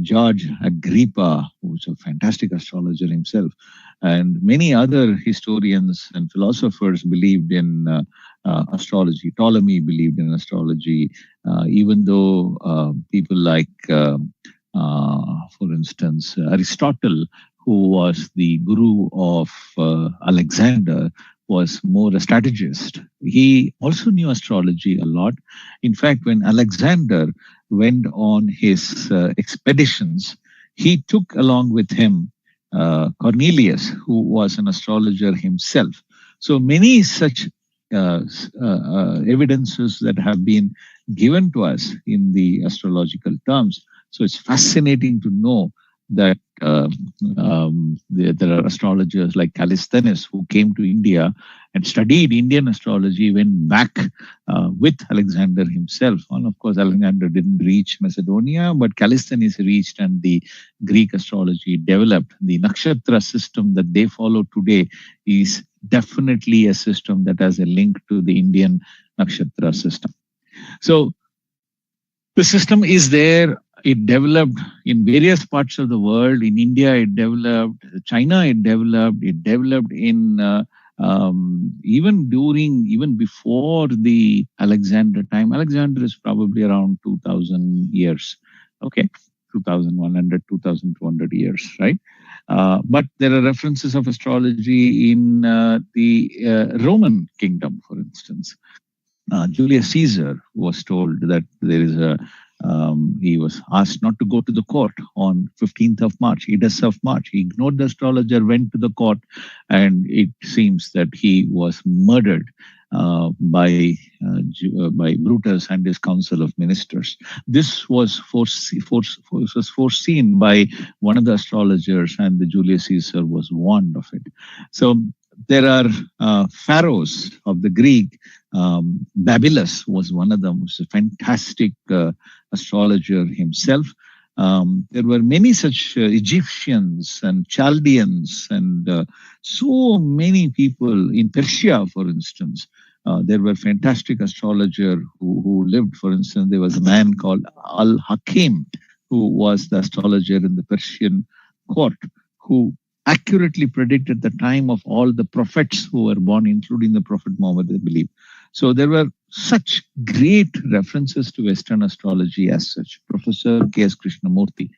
George Agrippa, who's a fantastic astrologer himself, and many other historians and philosophers believed in astrology. Ptolemy believed in astrology, even though people like, for instance, Aristotle, who was the guru of Alexander, was more a strategist. He also knew astrology a lot. In fact, when Alexander went on his expeditions, he took along with him Cornelius, who was an astrologer himself. So many such evidences that have been given to us in the astrological terms. So it's fascinating to know that there are astrologers like Callisthenes who came to India and studied Indian astrology, went back with Alexander himself. And of course, Alexander didn't reach Macedonia, but Callisthenes reached and the Greek astrology developed. The nakshatra system that they follow today is definitely a system that has a link to the Indian nakshatra system. So the system is there. It developed in various parts of the world. In India, it developed. China, it developed. It developed in even before the Alexander time. Alexander is probably around 2000 years. Okay, 2100, 2200 years, right? But there are references of astrology in the Roman kingdom, for instance. Julius Caesar was told that there is he was asked not to go to the court on 15th of March, Edus of March. He ignored the astrologer, went to the court, and it seems that he was murdered by Brutus and his council of ministers. This was foreseen by one of the astrologers, and the Julius Caesar was warned of it. So there are pharaohs of the Greek. Babylos was one of them, who was a fantastic astrologer himself. There were many such Egyptians and Chaldeans and so many people in Persia, for instance. There were fantastic astrologers who lived. For instance, there was a man called Al-Hakim, who was the astrologer in the Persian court, who accurately predicted the time of all the prophets who were born, including the Prophet Muhammad, they believe. So there were such great references to Western astrology as such. Professor K.S. Krishnamurti,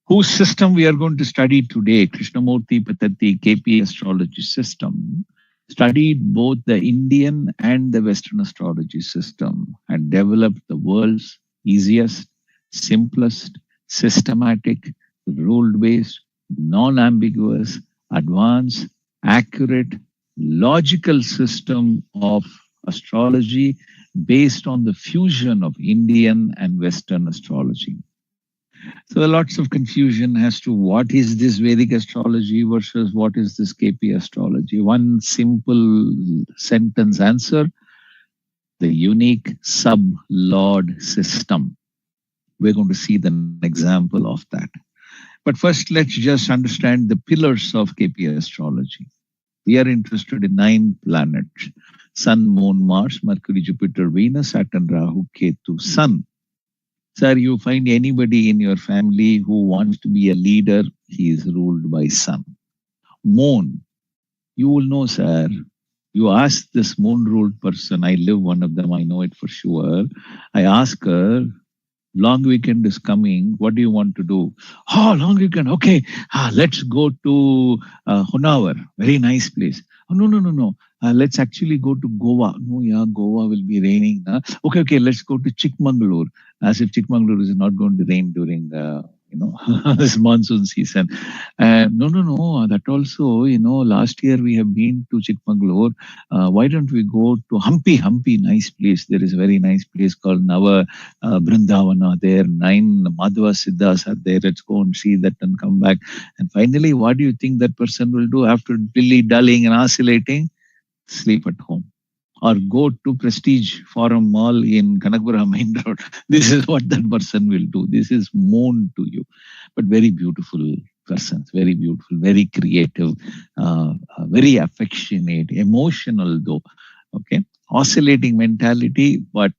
whose system we are going to study today, Krishnamurti Patati KP astrology system, studied both the Indian and the Western astrology system and developed the world's easiest, simplest, systematic, rule-based, non-ambiguous, advanced, accurate, logical system of astrology based on the fusion of Indian and Western astrology. So there are lots of confusion as to what is this Vedic astrology versus what is this KP astrology. One simple sentence answer: the unique sub-lord system. We're going to see an example of that. But first, let's just understand the pillars of KP astrology. We are interested in 9 planets: Sun, Moon, Mars, Mercury, Jupiter, Venus, Saturn, Rahu, Ketu, Sun. Sir, you find anybody in your family who wants to be a leader, he is ruled by Sun. Moon, you will know, sir. You ask this moon-ruled person, I live one of them, I know it for sure. I ask her, long weekend is coming, what do you want to do? Oh, long weekend, okay, let's go to Honavar, very nice place. Oh, no. Let's actually go to Goa. No, yeah, Goa will be raining. Okay, let's go to Chikmagalur. As if Chikmagalur is not going to rain during this monsoon season. No. That also, last year we have been to Chikmagalur. Why don't we go to Hampi, nice place. There is a very nice place called Nava Brindavana. There 9 Madhva Siddhas are there. Let's go and see that and come back. And finally, what do you think that person will do after dilly-dallying and oscillating? Sleep at home. Or go to Prestige Forum Mall in Kanakpura Main Road. This is what that person will do. This is moon to you. But very beautiful persons, very beautiful, very creative, very affectionate, emotional though. Okay, oscillating mentality, but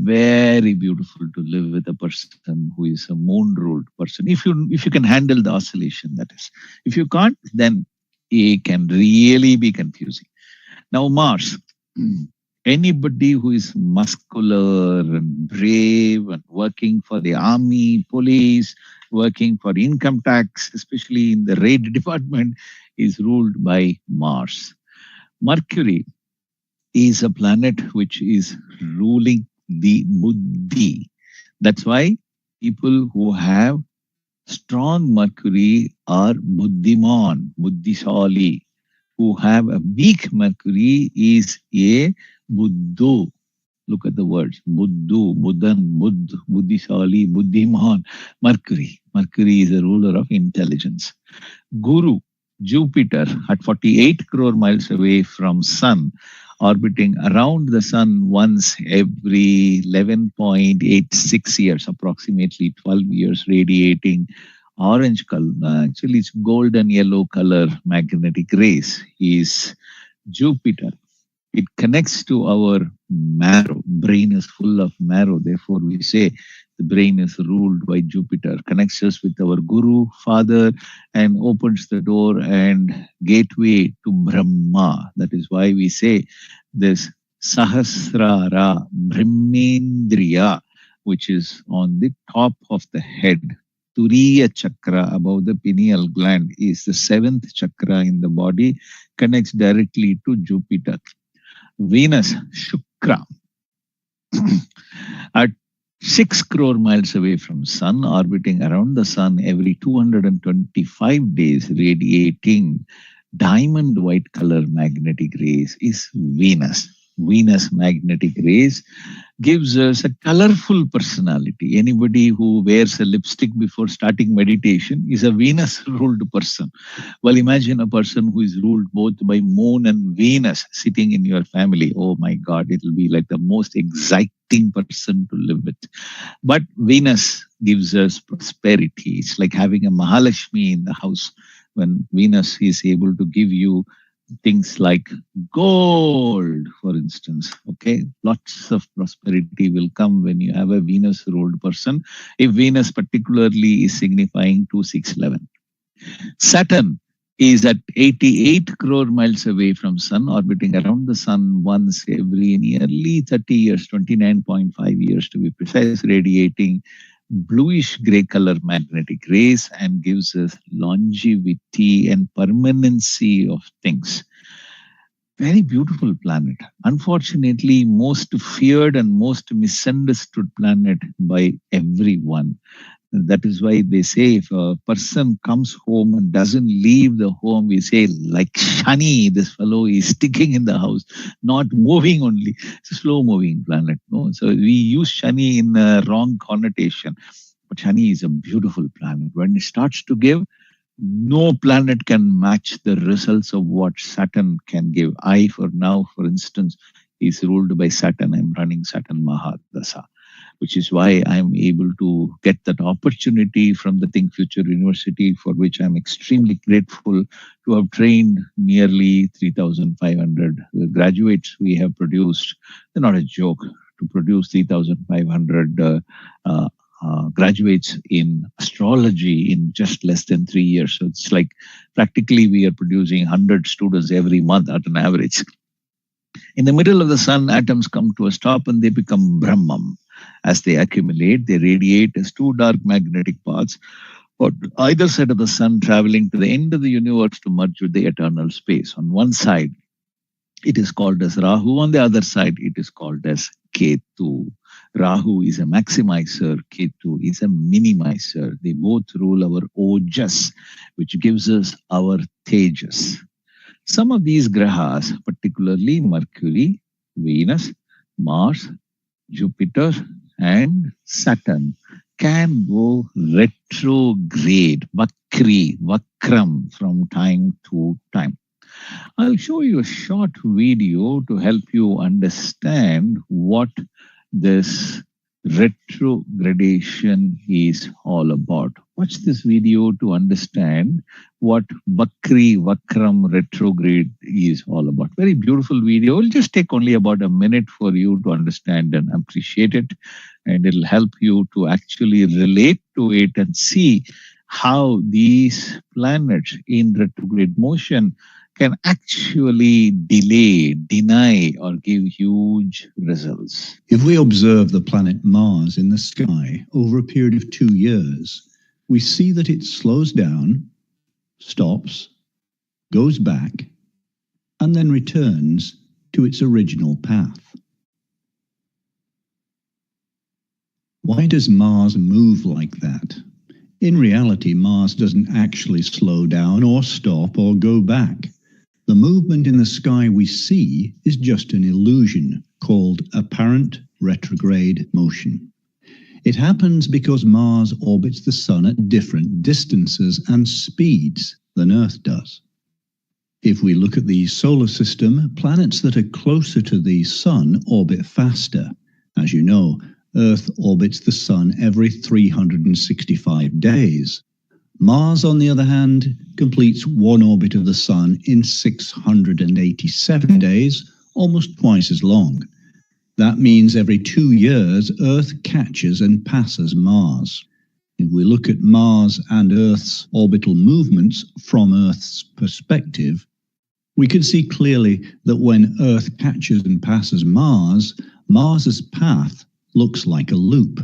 very beautiful to live with a person who is a moon ruled person. If you can handle the oscillation, that is. If you can't, then it can really be confusing. Now, Mars, anybody who is muscular and brave and working for the army, police, working for income tax, especially in the raid department, is ruled by Mars. Mercury is a planet which is ruling the buddhi. That's why people who have strong Mercury are buddhiman, buddhishali. Who have a weak Mercury is a buddhu. Look at the words. Buddhu, Buddhan, Buddh, buddhishali, buddhiman. Mercury. Mercury is a ruler of intelligence. Guru, Jupiter, at 48 crore miles away from Sun, orbiting around the Sun once every 11.86 years, approximately 12 years, radiating orange color. Actually, it's golden yellow color magnetic rays is Jupiter. It connects to our marrow. Brain is full of marrow. Therefore, we say the brain is ruled by Jupiter. Connects us with our Guru, Father, and opens the door and gateway to Brahma. That is why we say this Sahasrara Brahmendriya, which is on the top of the head. Turiya chakra above the pineal gland is the seventh chakra in the body, connects directly to Jupiter. Venus, Shukra, at 6 crore miles away from Sun, orbiting around the Sun every 225 days, radiating diamond white color magnetic rays is Venus. Venus magnetic rays gives us a colorful personality. Anybody who wears a lipstick before starting meditation is a Venus ruled person. Well, imagine a person who is ruled both by Moon and Venus sitting in your family. Oh my God, it will be like the most exciting person to live with. But Venus gives us prosperity. It's like having a Mahalakshmi in the house. When Venus is able to give you things like gold, for instance. Okay, lots of prosperity will come when you have a Venus ruled person. If Venus particularly is signifying 2611. Saturn is at 88 crore miles away from Sun, orbiting around the Sun once every nearly 30 years, 29.5 years to be precise, radiating bluish gray color magnetic rays and gives us longevity and permanency of things. Very beautiful planet. Unfortunately, most feared and most misunderstood planet by everyone. That is why they say if a person comes home and doesn't leave the home, we say like Shani, this fellow is sticking in the house, not moving only. It's a slow moving planet. No? So we use Shani in a wrong connotation. But Shani is a beautiful planet. When it starts to give, no planet can match the results of what Saturn can give. I, for now, for instance, is ruled by Saturn. I'm running Saturn Mahadasa, which is why I'm able to get that opportunity from the Think Future University, for which I'm extremely grateful to have trained nearly 3,500 graduates we have produced. They're not a joke to produce 3,500 graduates in astrology in just less than 3 years. So it's like practically we are producing 100 students every month at an average. In the middle of the sun, atoms come to a stop and they become Brahman. As they accumulate, they radiate as two dark magnetic paths on either side of the sun, traveling to the end of the universe to merge with the eternal space. On one side, it is called as Rahu. On the other side, it is called as Ketu. Rahu is a maximizer, Ketu is a minimizer. They both rule our Ojas, which gives us our Tejas. Some of these grahas, particularly Mercury, Venus, Mars, Jupiter, and Saturn, can go retrograde, vakram from time to time. I'll show you a short video to help you understand what this retrogradation is all about. Watch this video to understand what Vakram retrograde is all about. Very beautiful video. It'll just take only about a minute for you to understand and appreciate it. And it'll help you to actually relate to it and see how these planets in retrograde motion can actually delay, deny, or give huge results. If we observe the planet Mars in the sky over a period of 2 years, we see that it slows down, stops, goes back, and then returns to its original path. Why does Mars move like that? In reality, Mars doesn't actually slow down or stop or go back. The movement in the sky we see is just an illusion called apparent retrograde motion. It happens because Mars orbits the Sun at different distances and speeds than Earth does. If we look at the solar system, planets that are closer to the Sun orbit faster. As you know, Earth orbits the Sun every 365 days. Mars, on the other hand, completes one orbit of the Sun in 687 days, almost twice as long. That means every 2 years, Earth catches and passes Mars. If we look at Mars and Earth's orbital movements from Earth's perspective, we can see clearly that when Earth catches and passes Mars, Mars's path looks like a loop.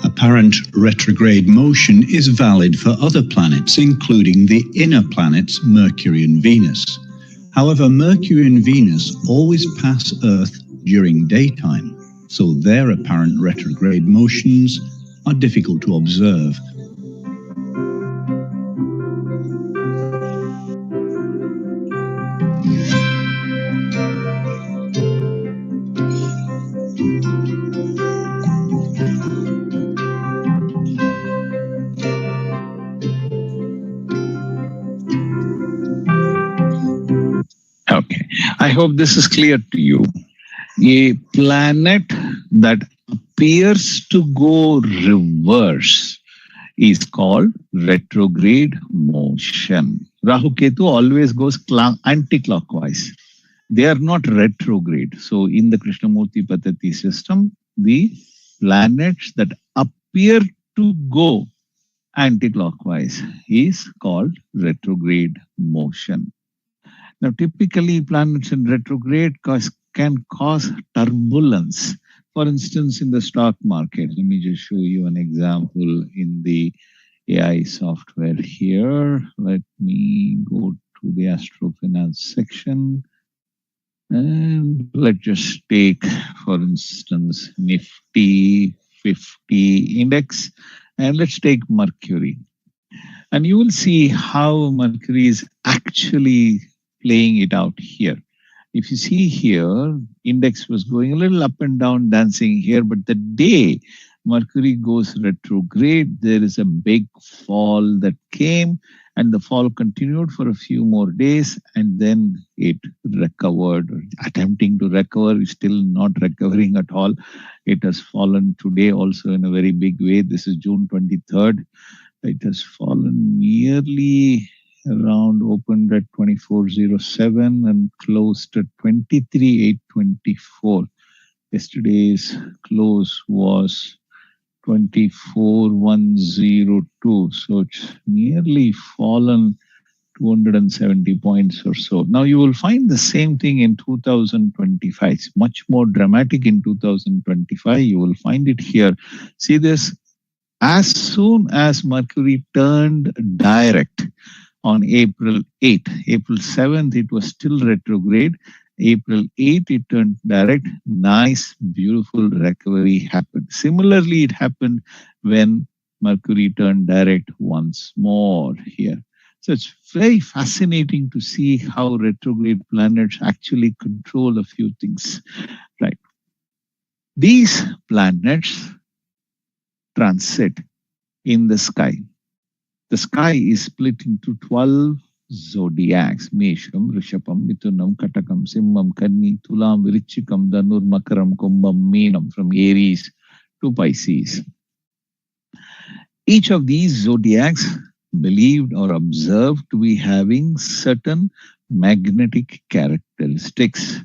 Apparent retrograde motion is valid for other planets, including the inner planets Mercury and Venus. However, Mercury and Venus always pass Earth during daytime, so their apparent retrograde motions are difficult to observe. Okay, I hope this is clear to you. A planet that appears to go reverse is called retrograde motion. Rahu Ketu always goes anti-clockwise. They are not retrograde. So in the Krishnamurti Paddhati system, the planets that appear to go anti-clockwise is called retrograde motion. Now, typically planets in retrograde can cause turbulence. For instance, in the stock market, let me just show you an example in the AI software here. Let me go to the Astrofinance section. And let's just take, for instance, Nifty 50 index, and let's take Mercury. And you will see how Mercury is actually playing it out here. If you see here, index was going a little up and down, dancing here, but the day Mercury goes retrograde, there is a big fall that came, and the fall continued for a few more days, and then it recovered, attempting to recover, still not recovering at all. It has fallen today also in a very big way. This is June 23rd. It has fallen nearly around, opened at 2407 and closed at 23,824. Yesterday's close was 24,102. So it's nearly fallen 270 points or so. Now you will find the same thing in 2025. It's much more dramatic in 2025. You will find it here. See this? As soon as Mercury turned direct on April 8th, April 7th, it was still retrograde. April 8th, it turned direct. Nice, beautiful recovery happened. Similarly, it happened when Mercury turned direct once more here. So it's very fascinating to see how retrograde planets actually control a few things, right? These planets transit in the sky. The sky is split into 12 zodiacs: Mesham, Rishabam, Mithunam, Katakam, Simmam, Kanni, Tulam, Virichikam, Dhanur, Makaram, Kumbham, Meenam, from Aries to Pisces. Each of these zodiacs believed or observed to be having certain magnetic characteristics,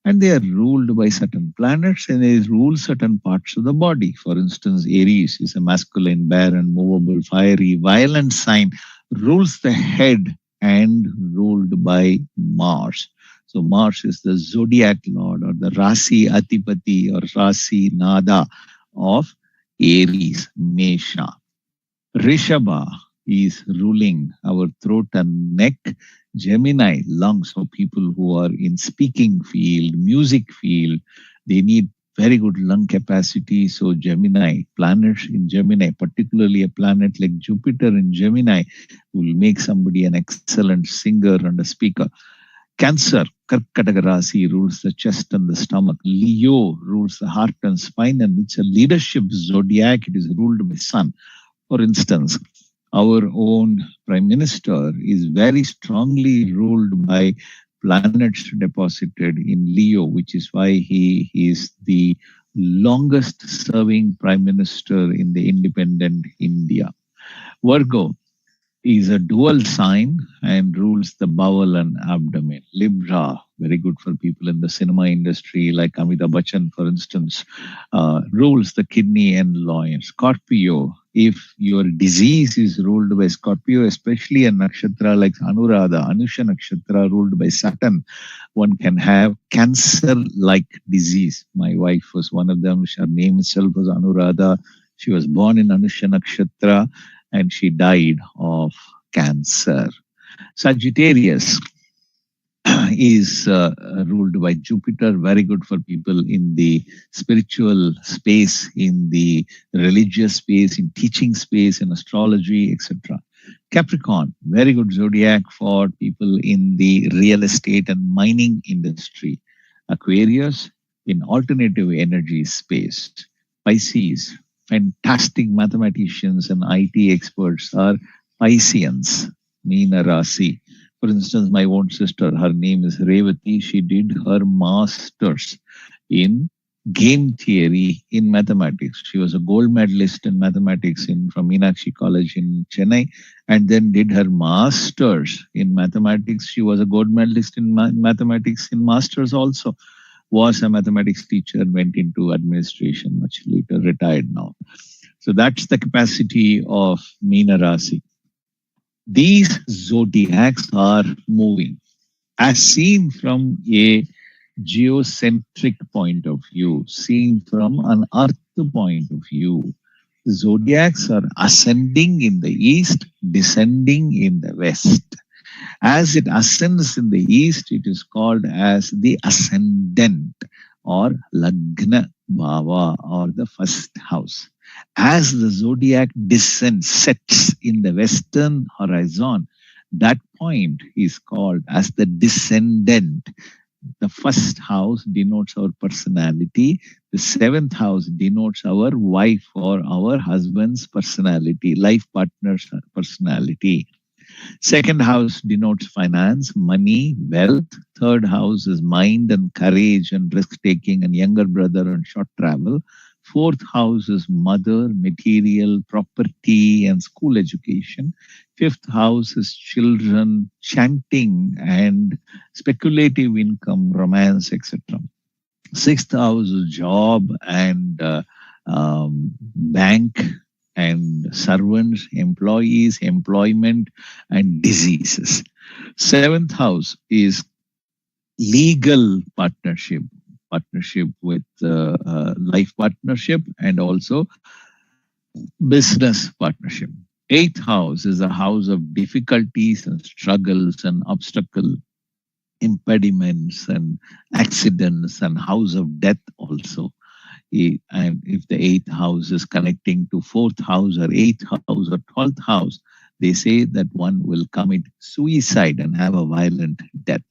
and they are ruled by certain planets, and they rule certain parts of the body. For instance, Aries is a masculine, barren, movable, fiery, violent sign, rules the head and ruled by Mars. So Mars is the zodiac lord, or the Rasi Adipati or Rasi Nada of Aries, Mesha. Rishabha is ruling our throat and neck. Gemini, lungs, for people who are in speaking field, music field, they need very good lung capacity. So Gemini, planets in Gemini, particularly a planet like Jupiter in Gemini, will make somebody an excellent singer and a speaker. Cancer, Karkataka Rasi, rules the chest and the stomach. Leo rules the heart and spine, and it's a leadership zodiac. It is ruled by Sun. For instance, our own Prime Minister is very strongly ruled by planets deposited in Leo, which is why he is the longest serving Prime Minister in the independent India. Virgo is a dual sign and rules the bowel and abdomen. Libra, very good for people in the cinema industry, like Amitabh Bachchan, for instance, rules the kidney and loin. Scorpio, if your disease is ruled by Scorpio, especially a nakshatra like Anuradha, Anusha nakshatra ruled by Saturn, one can have cancer-like disease. My wife was one of them. Her name itself was Anuradha. She was born in Anusha nakshatra, and she died of cancer. Sagittarius is ruled by Jupiter, very good for people in the spiritual space, in the religious space, in teaching space, in astrology, etc. Capricorn, very good zodiac for people in the real estate and mining industry. Aquarius, in alternative energy space. Pisces, fantastic mathematicians and IT experts are Pisceans, Meena Rasi. For instance, my own sister, her name is Revati. She did her master's in game theory in mathematics. She was a gold medalist in mathematics from Meenakshi College in Chennai, and then did her master's in mathematics. She was a gold medalist in mathematics in master's also. Was a mathematics teacher, went into administration, much later retired now. So that's the capacity of Meena Rasi. These zodiacs are moving. As seen from a geocentric point of view, seen from an earth point of view, zodiacs are ascending in the east, descending in the west. As it ascends in the east, it is called as the ascendant, or Lagna Bhava, or the first house. As the zodiac descends, sets in the western horizon, that point is called as the descendant. The first house denotes our personality. The seventh house denotes our wife or our husband's personality, life partner's personality. Second house denotes finance, money, wealth. Third house is mind and courage and risk-taking and younger brother and short travel. Fourth house is mother, material, property and school education. Fifth house is children, chanting and speculative income, romance, etc. Sixth house is job and bank and servants, employees, employment, and diseases. Seventh house is legal partnership with life partnership, and also business partnership. Eighth house is a house of difficulties and struggles and obstacle, impediments and accidents, and house of death also. And if the 8th house is connecting to 4th house or 8th house or 12th house, they say that one will commit suicide and have a violent death.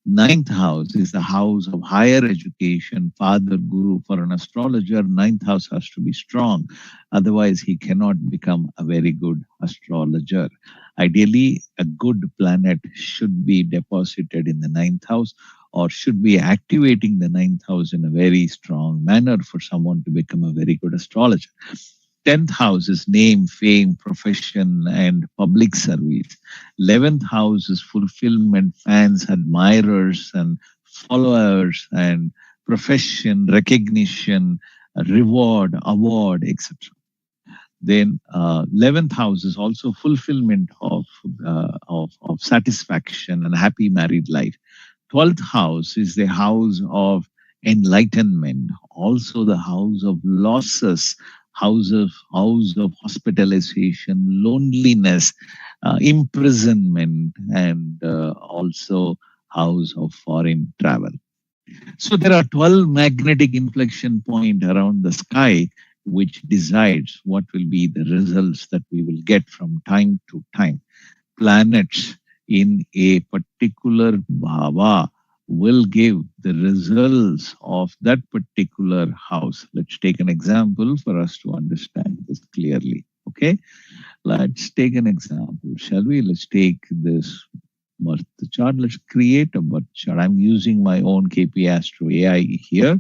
9th house is the house of higher education, father, guru. For an astrologer, 9th house has to be strong. Otherwise, he cannot become a very good astrologer. Ideally, a good planet should be deposited in the 9th house or should be activating the 9th house in a very strong manner for someone to become a very good astrologer. 10th house is name, fame, profession, and public service. 11th house is fulfillment, fans, admirers, and followers, and profession, recognition, reward, award, etc. Then 11th house is also fulfillment of satisfaction and happy married life. 12th house is the house of enlightenment, also the house of losses, house of hospitalization, loneliness, imprisonment, and also house of foreign travel. So there are 12 magnetic inflection points around the sky which decides what will be the results that we will get from time to time. Planets in a particular bhava will give the results of that particular house. Let's take an example for us to understand this clearly. Okay, let's take an example, shall we? Let's take this birth chart. Let's create a birth chart. I'm using my own KP Astro AI here.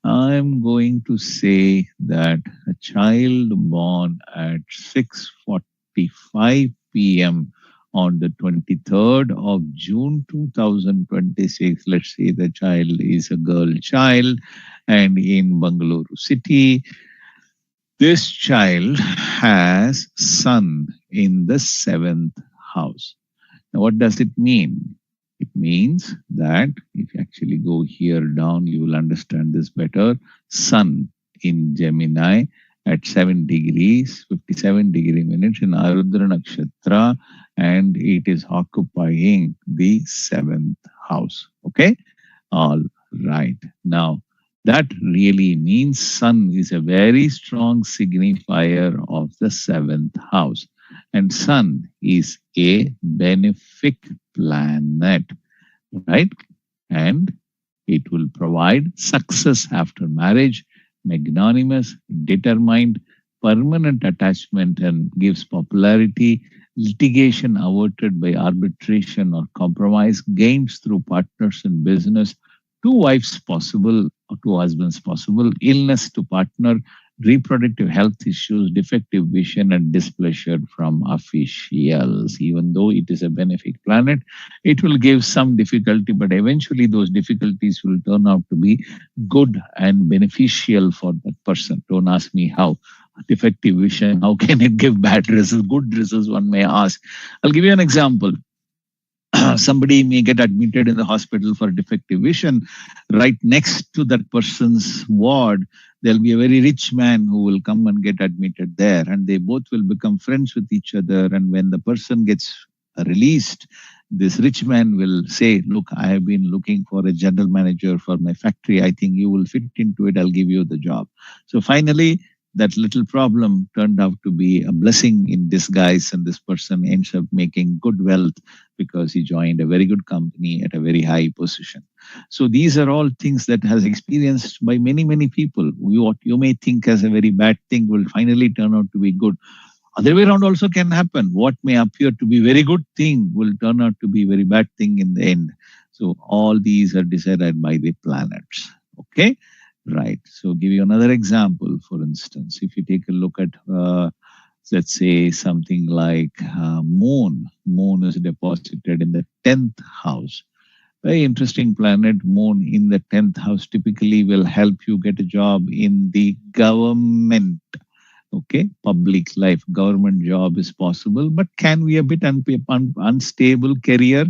I'm going to say that a child born at 6:45 p.m. on the 23rd of June 2026. Let's say the child is a girl child and in Bangalore city. This child has sun in the 7th house. Now, what does it mean? It means that if you actually go here down, you will understand this better. Sun in Gemini at 7 degrees, 57 degree minutes in Arudra Nakshatra, and it is occupying the 7th house. Okay? All right. Now, that really means Sun is a very strong signifier of the 7th house. And Sun is a benefic planet, right? And it will provide success after marriage, magnanimous, determined, permanent attachment, and gives popularity, litigation averted by arbitration or compromise, gains through partners in business, 2 wives possible or 2 husbands possible, illness to partner, reproductive health issues, defective vision, and displeasure from officials. Even though it is a benefic planet, it will give some difficulty, but eventually those difficulties will turn out to be good and beneficial for that person. Don't ask me how. Defective vision, how can it give bad results? Good results, one may ask. I'll give you an example. Somebody may get admitted in the hospital for defective vision. Right next to that person's ward, there'll be a very rich man who will come and get admitted there, and they both will become friends with each other. And when the person gets released, this rich man will say, look, I have been looking for a general manager for my factory. I think you will fit into it. I'll give you the job. So finally, that little problem turned out to be a blessing in disguise, and this person ends up making good wealth because he joined a very good company at a very high position. So these are all things that has experienced by many, many people. What you may think as a very bad thing will finally turn out to be good. Other way around also can happen. What may appear to be very good thing will turn out to be very bad thing in the end. So all these are decided by the planets. Okay. Right. So give you another example. For instance, if you take a look at, let's say something like Moon. Moon is deposited in the 10th house. Very interesting planet. Moon in the 10th house typically will help you get a job in the government. Okay, public life, government job is possible, but can be a bit unstable career,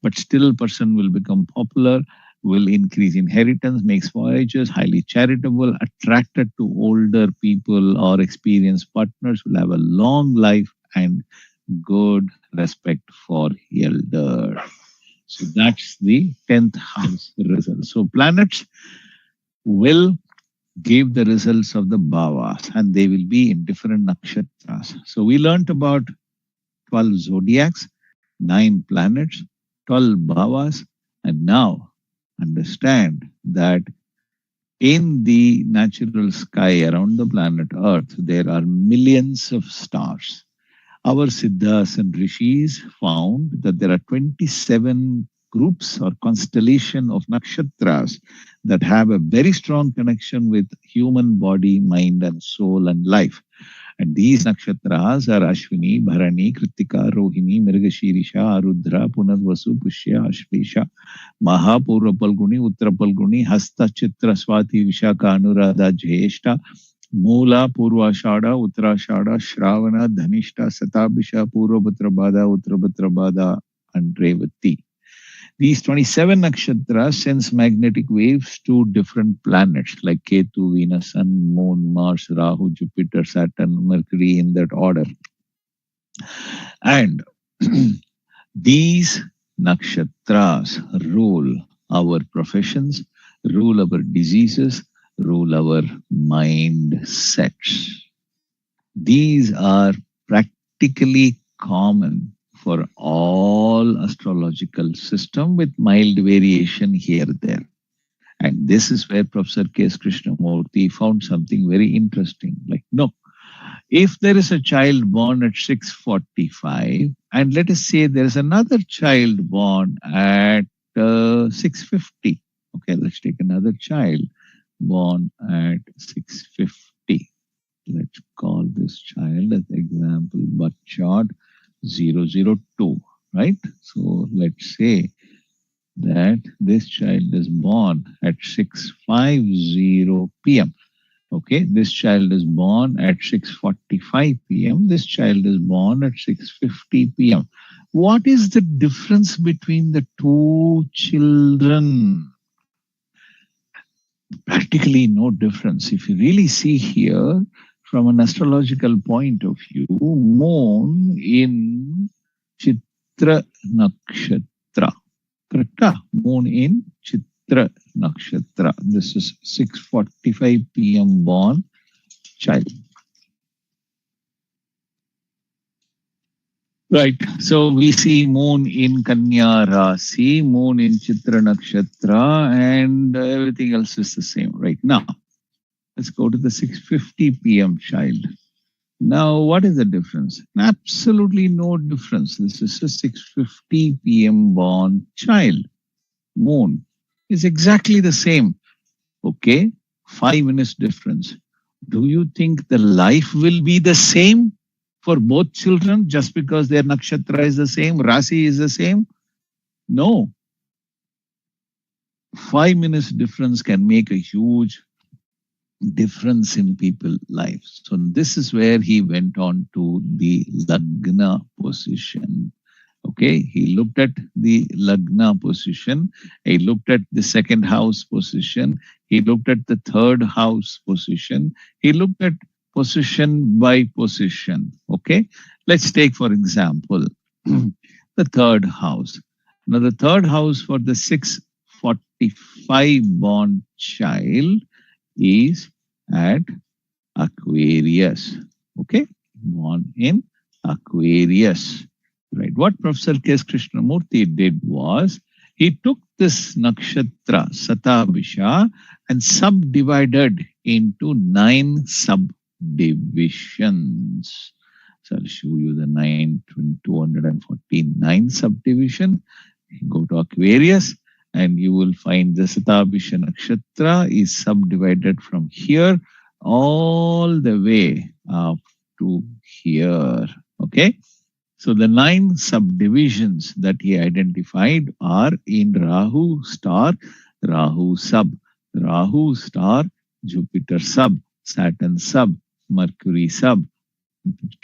but still person will become popular, will increase inheritance, makes voyages, highly charitable, attracted to older people or experienced partners, will have a long life and good respect for elders. So that's the 10th house result. So planets will gave the results of the bhavas, and they will be in different nakshatras. So we learnt about 12 zodiacs, 9 planets, 12 bhavas, and now understand that in the natural sky around the planet Earth, there are millions of stars. Our Siddhas and Rishis found that there are 27 groups or constellation of nakshatras that have a very strong connection with human body, mind, and soul and life. And these nakshatras are Ashwini, Bharani, Kritika, Rohini, Mrigashirisha, Arudra, Punarvasu, Pushya, Ashlisha, Maha, Purva Palguni, Uttara Palguni, Hasta, Chitra, Swati, Vishaka, Anuradha, Jyeshta, Moola, Purvashada, Uttarashada, Shravana, Dhanishta, Satabhisha, Purvabhadrabhada, Uttarabhadrabhada, and Revati. These 27 nakshatras sends magnetic waves to different planets like Ketu, Venus, Sun, Moon, Mars, Rahu, Jupiter, Saturn, Mercury, in that order. And these nakshatras rule our professions, rule our diseases, rule our mindsets. These are practically common for all astrological system with mild variation here and there. And this is where Professor K.S. Krishnamurti found something very interesting. Like, no, if there is a child born at 6:45, and let us say there is another child born at 6:50. Okay, let's take another child born at 6:50. Let's call this child as example birth chart 002, right? So let's say that this child is born at 6:50 p.m. Okay, this child is born at 6:45 p.m. This child is born at 6:50 p.m. What is the difference between the two children? Practically no difference. If you really see here, from an astrological point of view, moon in Chitra Nakshatra. Correct? Moon in Chitra Nakshatra. This is 6:45 p.m. born child. Right. So we see moon in Kanya Rasi, moon in Chitra Nakshatra, and everything else is the same. Right now, let's go to the 6:50 p.m. child. Now, what is the difference? Absolutely no difference. This is a 6:50 p.m. born child. Moon is exactly the same. Okay, 5 minutes difference. Do you think the life will be the same for both children just because their nakshatra is the same, Rasi is the same? No. 5 minutes difference can make a huge difference in people's lives. So this is where he went on to the Lagna position. Okay, he looked at the Lagna position, he looked at the second house position, he looked at the third house position, he looked at position by position. Okay, let's take for example the third house. Now the third house for the 6:45 born child is at Aquarius. Okay, born in Aquarius. Right. What Professor K.S. Krishnamurti did was he took this nakshatra Satabhisha and subdivided into 9 subdivisions. So I'll show you the 249 subdivision. Go to Aquarius and you will find the Satabhisha nakshatra is subdivided from here all the way up to here. Okay. So the 9 subdivisions that he identified are in Rahu star, Rahu sub, Rahu star, Jupiter sub, Saturn sub, Mercury sub,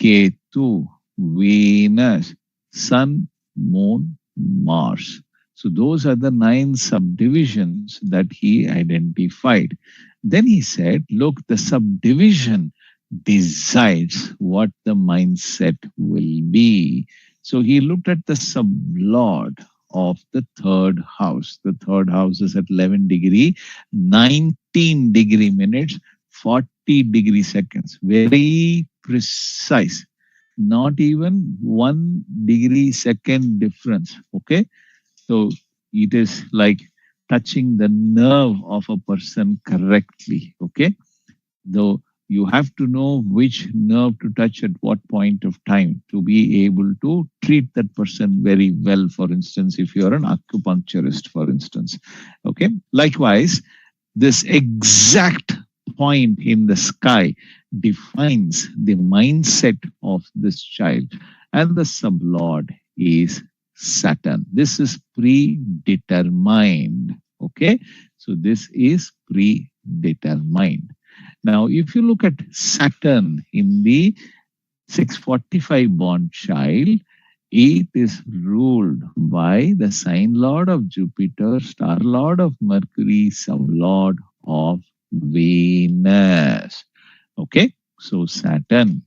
Ketu, Venus, Sun, Moon, Mars. So those are the 9 subdivisions that he identified. Then he said, look, the subdivision decides what the mindset will be. So he looked at the sublord of the third house. The third house is at 11 degree, 19 degree minutes, 40 degree seconds. Very precise. Not even 1 degree second difference. Okay. So it is like touching the nerve of a person correctly. Okay. Though you have to know which nerve to touch at what point of time to be able to treat that person very well. For instance, if you're an acupuncturist, for instance. Okay. Likewise, this exact point in the sky defines the mindset of this child, and the sublord is Saturn. This is predetermined. Okay. So this is predetermined. Now, if you look at Saturn in the 645 born child, it is ruled by the sign lord of Jupiter, star lord of Mercury, sublord of Venus. Okay, so Saturn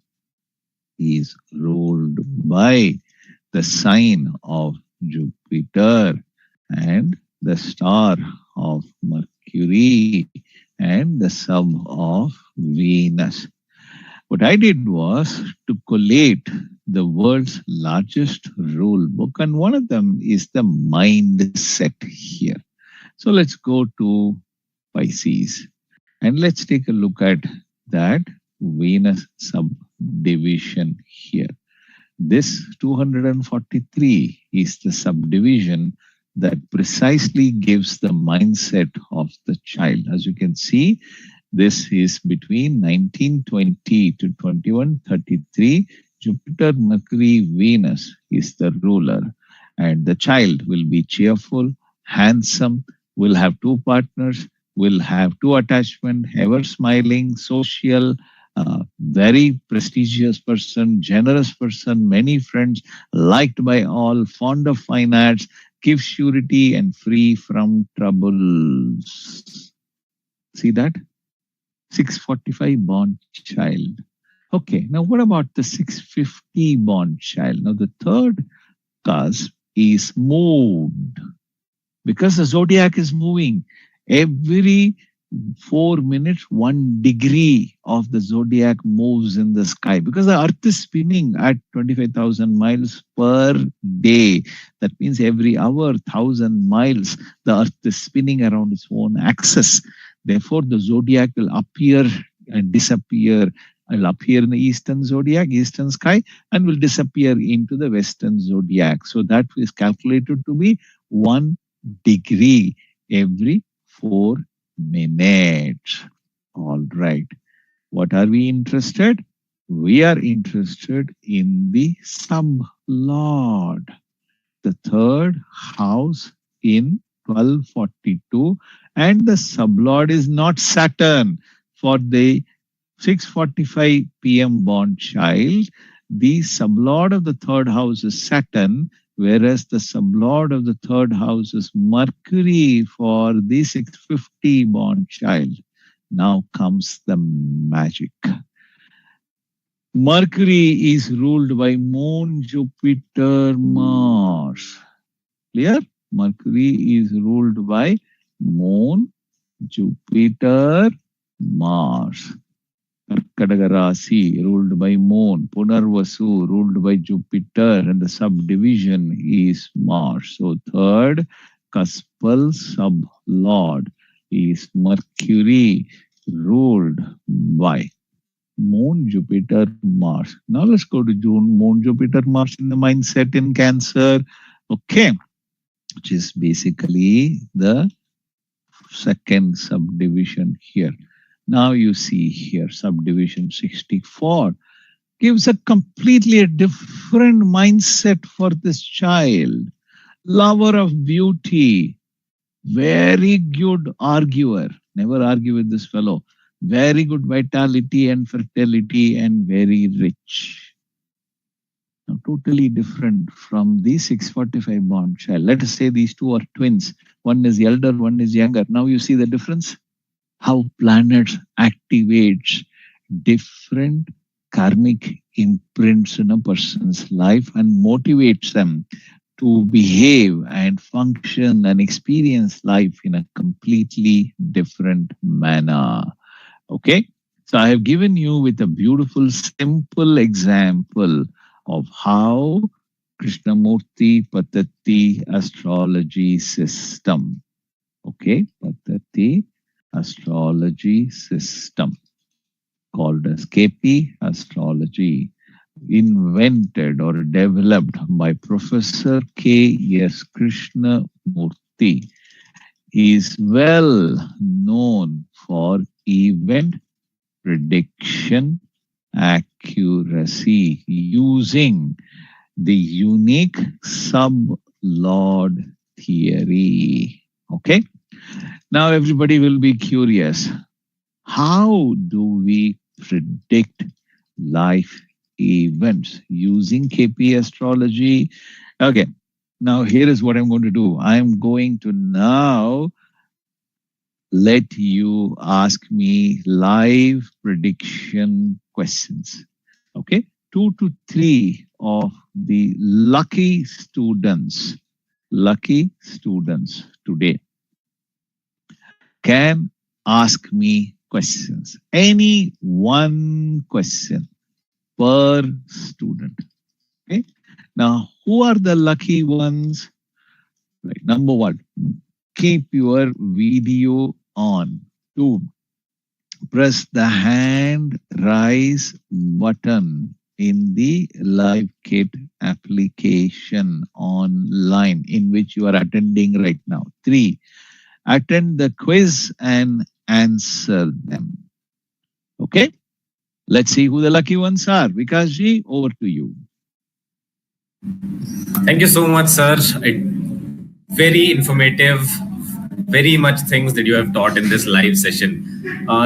is ruled by the sign of Jupiter and the star of Mercury and the sub of Venus. What I did was to collate the world's largest rule book, and one of them is the mindset here. So let's go to Pisces and let's take a look at that Venus subdivision here. This 243 is the subdivision that precisely gives the mindset of the child. As you can see, this is between 1920 to 2133. Jupiter, Mercury, Venus is the ruler, and the child will be cheerful, handsome, will have two partners, will have two attachment, ever smiling, social, very prestigious person, generous person, many friends, liked by all, fond of fine arts, gives surety and free from troubles. See that? 645 born child. Okay, now what about the 650 born child? Now the third cusp is moved because the zodiac is moving. Every 4 minutes, 1 degree of the zodiac moves in the sky because the earth is spinning at 25,000 miles per day. That means every hour, 1,000 miles, the earth is spinning around its own axis. Therefore, the zodiac will appear and disappear. Will appear in the eastern zodiac, eastern sky, and will disappear into the western zodiac. So that is calculated to be 1 degree every 4 minutes. All right. What are we interested? We are interested in the sublord, the third house in 1242, and the sublord is not Saturn. For the 6:45 p.m. born child, the sublord of the third house is Saturn, whereas the sublord of the third house is Mercury for the 6:50 born child. Now comes the magic. Mercury is ruled by Moon, Jupiter, Mars. Clear? Mercury is ruled by Moon, Jupiter, Mars. Karkadaga Rasi ruled by Moon, Punarvasu ruled by Jupiter, and the subdivision is Mars. So third cuspal sublord is Mercury ruled by Moon, Jupiter, Mars. Now let's go to June. Moon, Jupiter, Mars in the mindset in Cancer. Okay, which is basically the second subdivision here. Now you see here subdivision 64 gives a completely different mindset for this child. Lover of beauty, very good arguer. Never argue with this fellow. Very good vitality and fertility and very rich. Now, totally different from the 645 born child. Let us say these two are twins. One is elder, one is younger. Now you see the difference? How planets activates different karmic imprints in a person's life and motivates them to behave and function and experience life in a completely different manner. Okay? So I have given you with a beautiful, simple example of how Krishnamurti Pattati astrology system. Okay? Pattati astrology system called as KP astrology, invented or developed by Professor K.S. Krishnamurti, is well known for event prediction accuracy using the unique sub-Lord theory. Okay? Now everybody will be curious. How do we predict life events using KP astrology? Okay. Now here is what I'm going to do. I'm going to now let you ask me live prediction questions. Okay? 2 to 3 of the lucky students today can ask me questions. Any one question per student. Okay? Now, who are the lucky ones? Right. Number one, keep your video on. 2, press the hand raise button in the live kit application online in which you are attending right now. 3, attend the quiz and answer them. Okay? Let's see who the lucky ones are. Vikasji, over to you. Thank you so much, sir. Very informative, very much things that you have taught in this live session.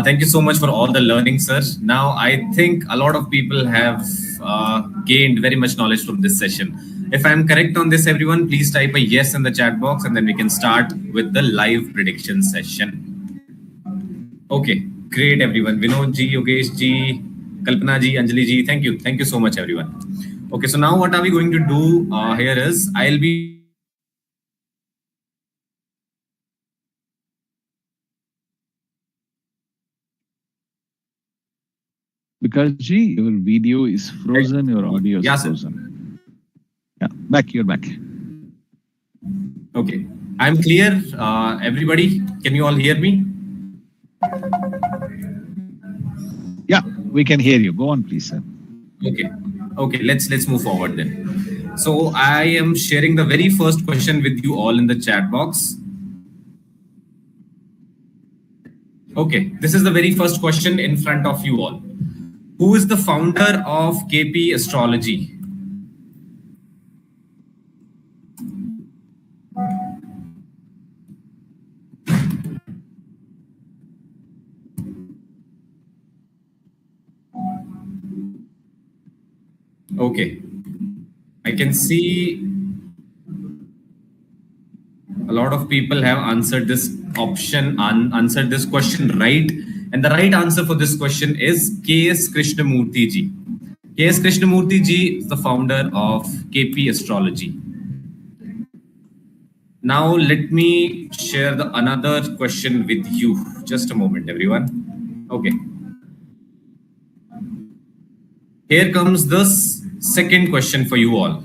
Thank you so much for all the learning, sir. Now, I think a lot of people have gained very much knowledge from this session. If I'm correct on this, everyone, please type a yes in the chat box and then we can start with the live prediction session. Okay, great, everyone. Vinod ji, Yogesh ji, Kalpana ji, Anjali ji, thank you. Thank you so much, everyone. Okay, so now what are we going to do here is I'll be Because your video is frozen, your audio is frozen. Yeah, you're back. Okay, I'm clear. Everybody, can you all hear me? Yeah, we can hear you. Go on, please, sir. Okay, let's move forward then. So I am sharing the very first question with you all in the chat box. Okay, this is the very first question in front of you all. Who is the founder of KP Astrology? Okay, I can see a lot of people have answered this answered this question right. And the right answer for this question is K.S. Krishnamurti ji. K.S. Krishnamurti ji is the founder of KP Astrology. Now let me share another question with you. Just a moment, everyone. Okay. Here comes the second question for you all.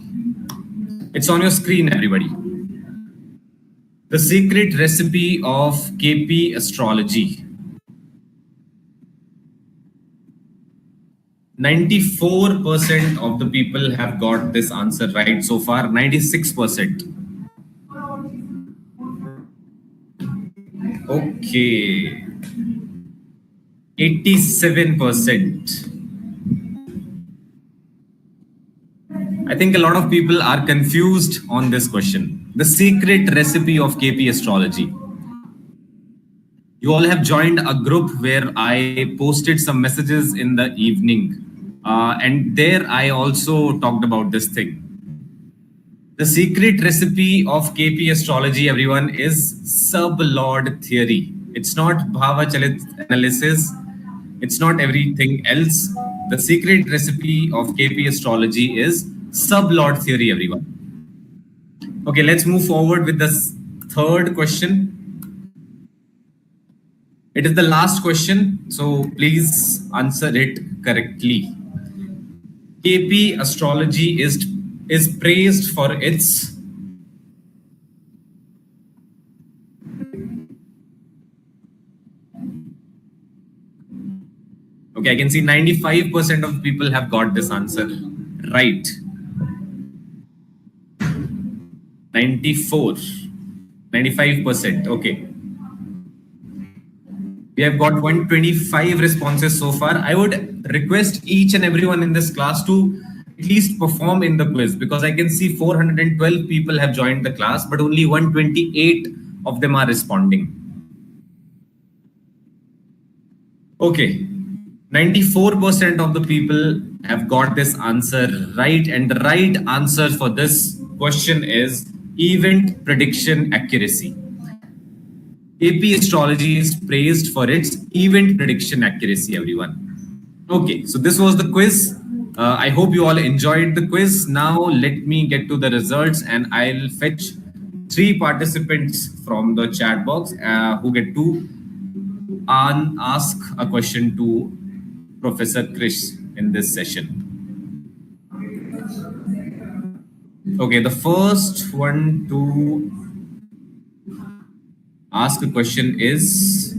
It's on your screen, everybody. The secret recipe of KP Astrology. 94% of the people have got this answer right so far. 96%. Okay. 87%. I think a lot of people are confused on this question. The secret recipe of KP Astrology. You all have joined a group where I posted some messages in the evening. And there I also talked about this thing. The secret recipe of KP Astrology, everyone, is sub-Lord theory. It's not Bhava Chalit analysis. It's not everything else. The secret recipe of KP Astrology is sub-Lord theory, everyone. Okay, let's move forward with the third question. It is the last question, so please answer it correctly. KP astrology is praised for its okay, I can see 95% of people have got this answer right. 94, 95%. Okay. We have got 125 responses so far. I would request each and everyone in this class to at least perform in the quiz, because I can see 412 people have joined the class, but only 128 of them are responding. Okay. 94% of the people have got this answer right, and the right answer for this question is event prediction accuracy. AP astrology is praised for its event prediction accuracy, everyone. Okay, so this was the quiz. I hope you all enjoyed the quiz. Now let me get to the results, and I'll fetch 3 participants from the chat box who get to ask a question to Professor Krish in this session. Okay, the first one to ask a question is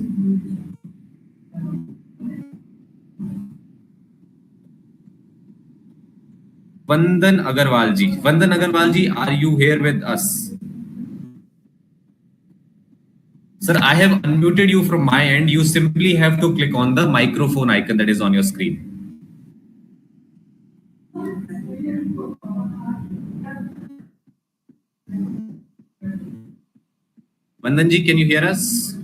Vandan Agarwal ji. Vandan Agarwal ji, are you here with us? Sir, I have unmuted you from my end. You simply have to click on the microphone icon that is on your screen. Vandan ji, can you hear us?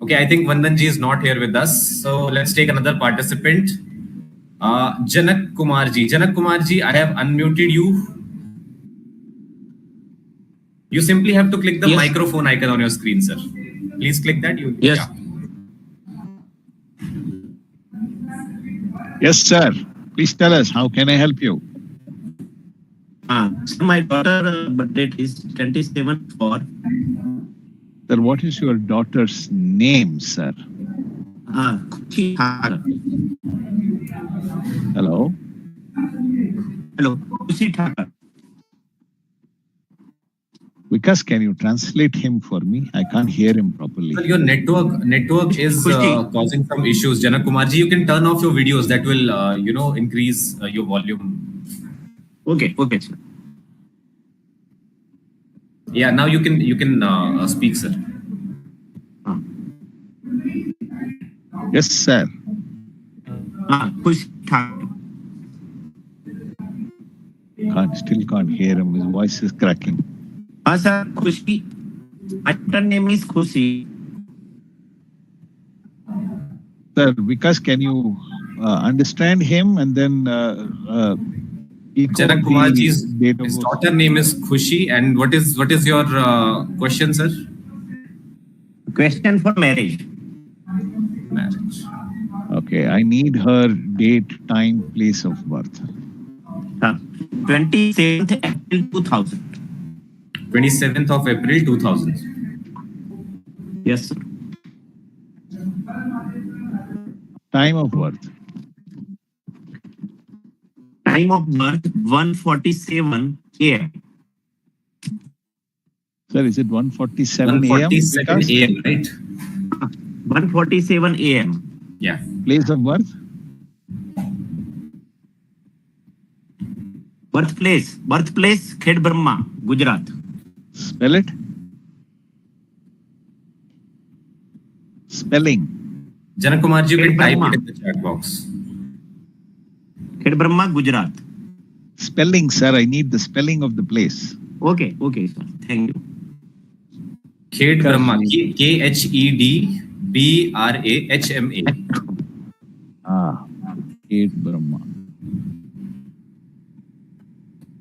Okay, I think Vandan ji is not here with us. So let's take another participant. Janak Kumar ji. Janak Kumar ji, I have unmuted you. You simply have to click the microphone icon on your screen, sir. Please click that. Yes. Yeah. Yes, sir. Please tell us, how can I help you? So my daughter birthday is 27th for. Sir, what is your daughter's name, sir? Khushi Thakar. Hello? Hello, Khushi Thakar. Vikas, can you translate him for me? I can't hear him properly. Sir, your network is causing some issues. Janak Kumar ji, you can turn off your videos. That will, increase your volume. Okay, sir. Yeah, now you can speak, sir. Yes, sir. Khushi Thakar. Still can't hear him. His voice is cracking. Sir, Khushi. My daughter name is Khushi. Sir, Vikas, can you understand him and then Janak Kumar ji's daughter name is Khushi, and what is your question, sir? Question for marriage. Marriage. Okay, I need her date, time, place of birth. 27th April 2000. 27th of April 2000. Yes, sir. Time of birth. Time of birth 1:47 a.m. Sir, is it 1:47 a.m.? 1:47 a.m., right? 1:47 a.m. Yeah. Place of birth? Birthplace Khed Brahma, Gujarat. Spell it. Spelling. Janak Kumar ji, you can type Brahma. it in the chat box. Khed Brahma, Gujarat. Spelling, sir. I need the spelling of the place. Okay, sir. Thank you. Khed Brahma. KHEDBRAHMA. Khed Brahma.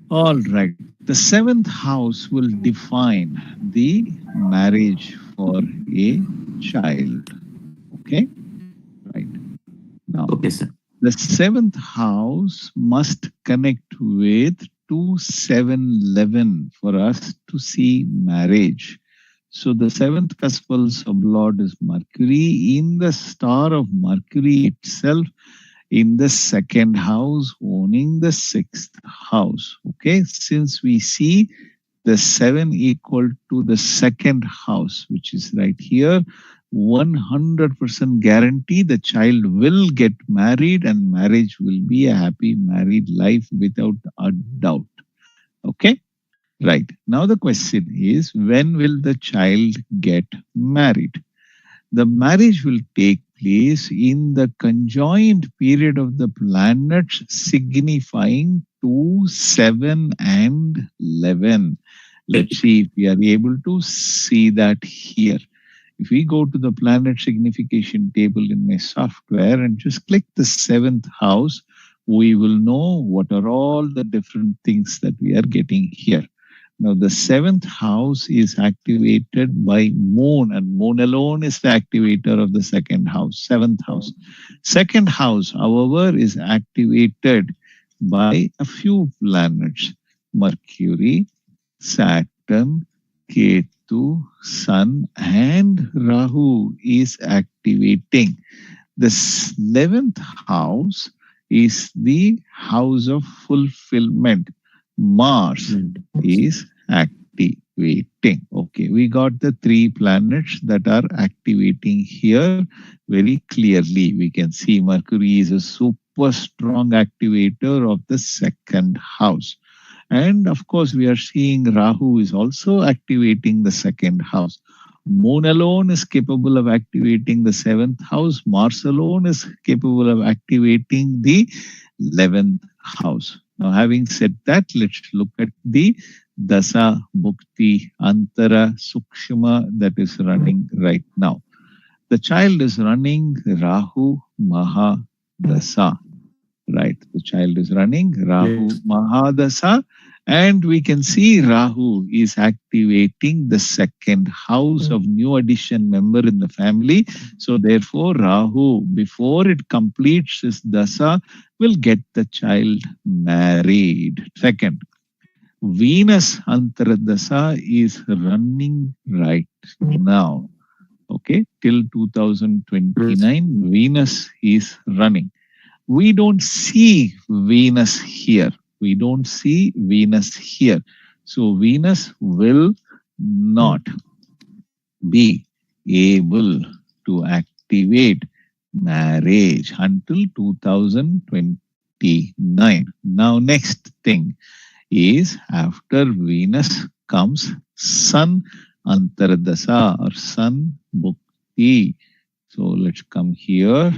All right. The 7th house will define the marriage for a child. Okay? Right. Okay, sir. The seventh house must connect with 2711 for us to see marriage. So the seventh cuspal sublord is Mercury in the star of Mercury itself in the second house, owning the sixth house. Okay, since we see the 7 equal to the second house, which is right here, 100% guarantee the child will get married and marriage will be a happy married life without a doubt. Okay, right. Now the question is, when will the child get married? The marriage will take place in the conjoined period of the planets signifying 2, 7 and 11. Let's see if we are able to see that here. If we go to the planet signification table in my software and just click the seventh house, we will know what are all the different things that we are getting here. Now, the seventh house is activated by moon, and moon alone is the activator of the second house, seventh house. Second house, however, is activated by a few planets: Mercury, Saturn, Ketu, Sun, and Rahu is activating. The 11th house is the house of fulfillment. Mars is activating. Okay, we got the 3 planets that are activating here very clearly. We can see Mercury is a super strong activator of the second house. And of course, we are seeing Rahu is also activating the second house. Moon alone is capable of activating the 7th house. Mars alone is capable of activating the 11th house. Now, having said that, let's look at the Dasa, Bhukti, Antara, Sukshma that is running right now. The child is running Rahu Mahadasa. Right, the child is running Rahu Mahadasa, and we can see Rahu is activating the second house of new addition member in the family. So therefore, Rahu, before it completes its dasa, will get the child married. Second, Venus Antaradasa is running right now. Okay, till 2029, Venus is running. We don't see Venus here. We don't see Venus here. So Venus will not be able to activate marriage until 2029. Now, next thing is, after Venus comes Sun Antaradasa or Sun Bhukti. So let's come here.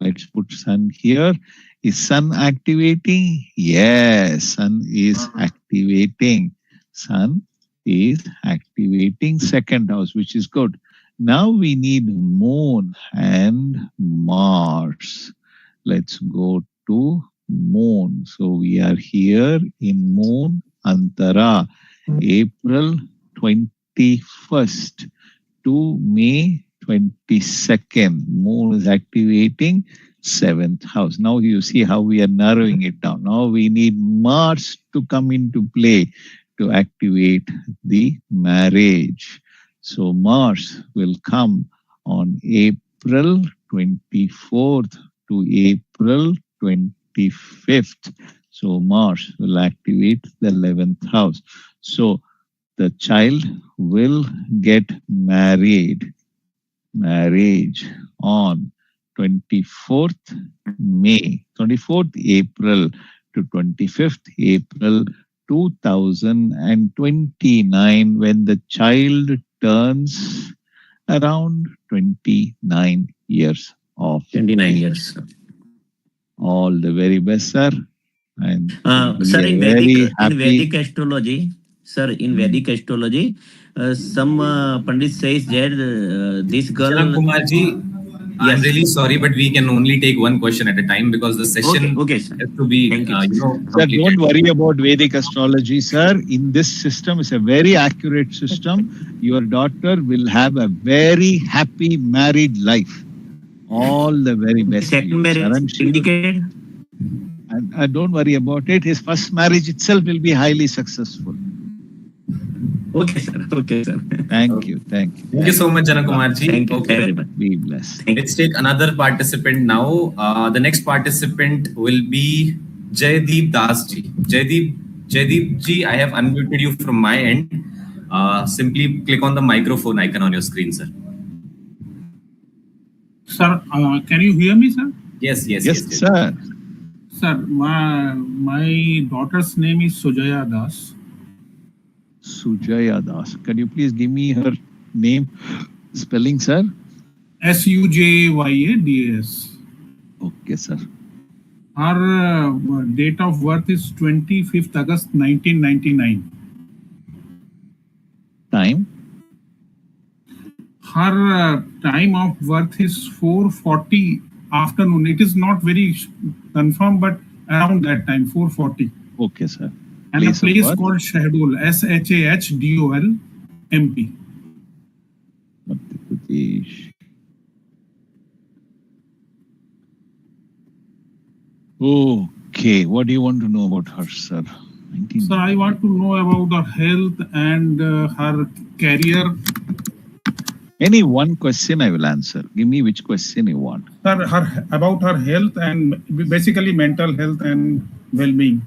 Let's put Sun here. Is Sun activating? Yes, Sun is activating. Sun is activating second house, which is good. Now we need Moon and Mars. Let's go to Moon. So we are here in Moon Antara, April 21st to May 22nd. Moon is activating 7th house. Now you see how we are narrowing it down. Now we need Mars to come into play to activate the marriage. So Mars will come on April 24th to April 25th. So Mars will activate the 11th house. So the child will get married. Marriage on 24th May, 24th April to 25th April 2029, when the child turns around 29 years of 29 years. All the very best, sir. And Sir, in very Vedic astrology, sir, in Vedic astrology, some Pandit says that this girl. Shalom Kumar ji, I'm really sorry, but we can only take one question at a time because the session Okay, has to be, Sir, don't worry about Vedic astrology, sir. In this system, it's a very accurate system. Your daughter will have a very happy married life. All the very best to Second you, sir. marriage I'm sure. indicated. And don't worry about it. His first marriage itself will be highly successful. Okay, sir. Okay, sir. Thank you. Thank you. Thank you so much, Janakumarji. Thank you Okay. very much. Be blessed. Thank you. Let's take another participant now. The next participant will be Jaydeep Das ji. Jaydeep ji, I have unmuted you from my end. Simply click on the microphone icon on your screen, sir. Sir, can you hear me, sir? Yes, Yes, sir. Sir, my daughter's name is Sujaya Das. Sujaya Das. Can you please give me her name, spelling, sir? Sujaya Das. Okay, sir. Her date of birth is 25th August 1999. Time? Her time of birth is 4:40 afternoon. It is not very confirmed, but around that time, 4:40. Okay, sir. And Place a of place birth? called Shahdol, Shahdol, MP. Madhya Pradesh. Okay, what do you want to know about her, sir? So I want to know about her health and her career. Any one question I will answer. Give me which question you want. Sir, about her health and basically mental health and well-being.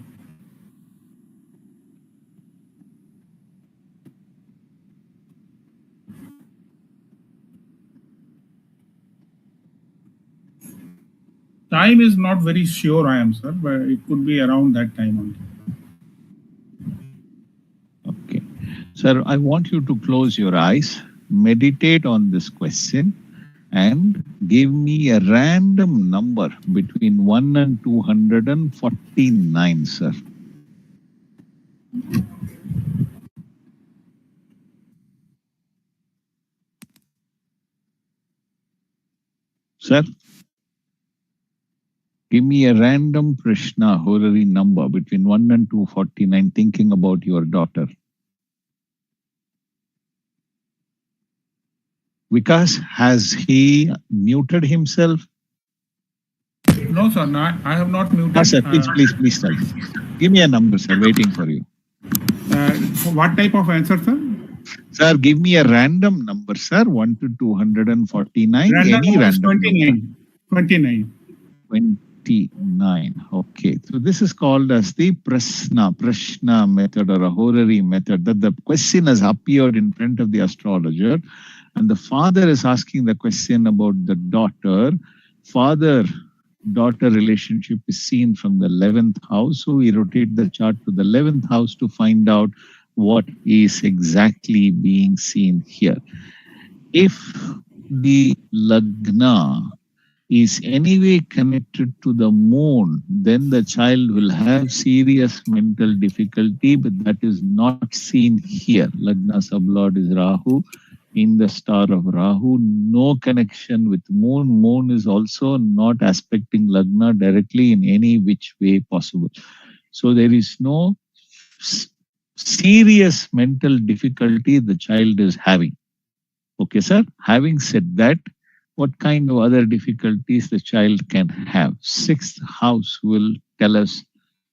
Time is not very sure, I am, sir, but it could be around that time only. Okay. Sir, I want you to close your eyes, meditate on this question, and give me a random number between 1 and 249, sir. Sir, give me a random Prashna horary number between 1 and 249, thinking about your daughter. Vikas, has he muted himself? No, sir, I have not muted. Sir, please tell me. Give me a number, sir, waiting for you. What type of answer, sir? Sir, give me a random number, sir, 1 to 249. Any random 29. 29. 29. Okay. So this is called as the Prashna method or a horary method, that the question has appeared in front of the astrologer and the father is asking the question about the daughter. Father-daughter relationship is seen from the 11th house. So we rotate the chart to the 11th house to find out what is exactly being seen here. If the Lagna is anyway connected to the moon, then the child will have serious mental difficulty, but that is not seen here. Lagna sublord is Rahu. In the star of Rahu, no connection with moon. Moon is also not aspecting Lagna directly in any which way possible. So there is no serious mental difficulty the child is having. Okay, sir. Having said that, what kind of other difficulties the child can have? 6th house will tell us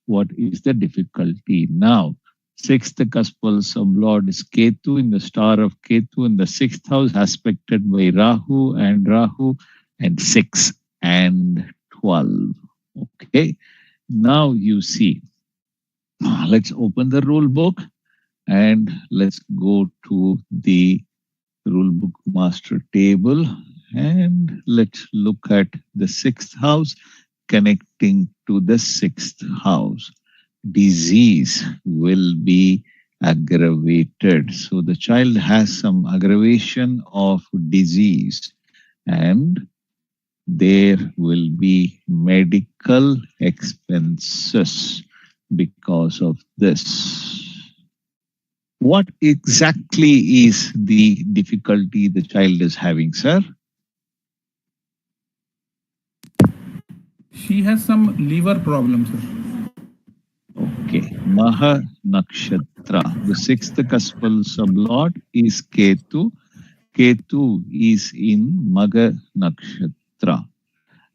what is the difficulty. Now, 6th cuspal sublord is Ketu in the star of Ketu in the 6th house, aspected by Rahu and 6 and 12. Okay. Now you see. Let's open the rule book and let's go to the rule book master table and let's look at the 6th house connecting to the 6th house. Disease will be aggravated. So the child has some aggravation of disease and there will be medical expenses because of this. What exactly is the difficulty the child is having, sir? She has some liver problems, sir. Okay, Maha Nakshatra. The 6th cuspal sublord is Ketu. Ketu is in Maga Nakshatra. Nakshatra.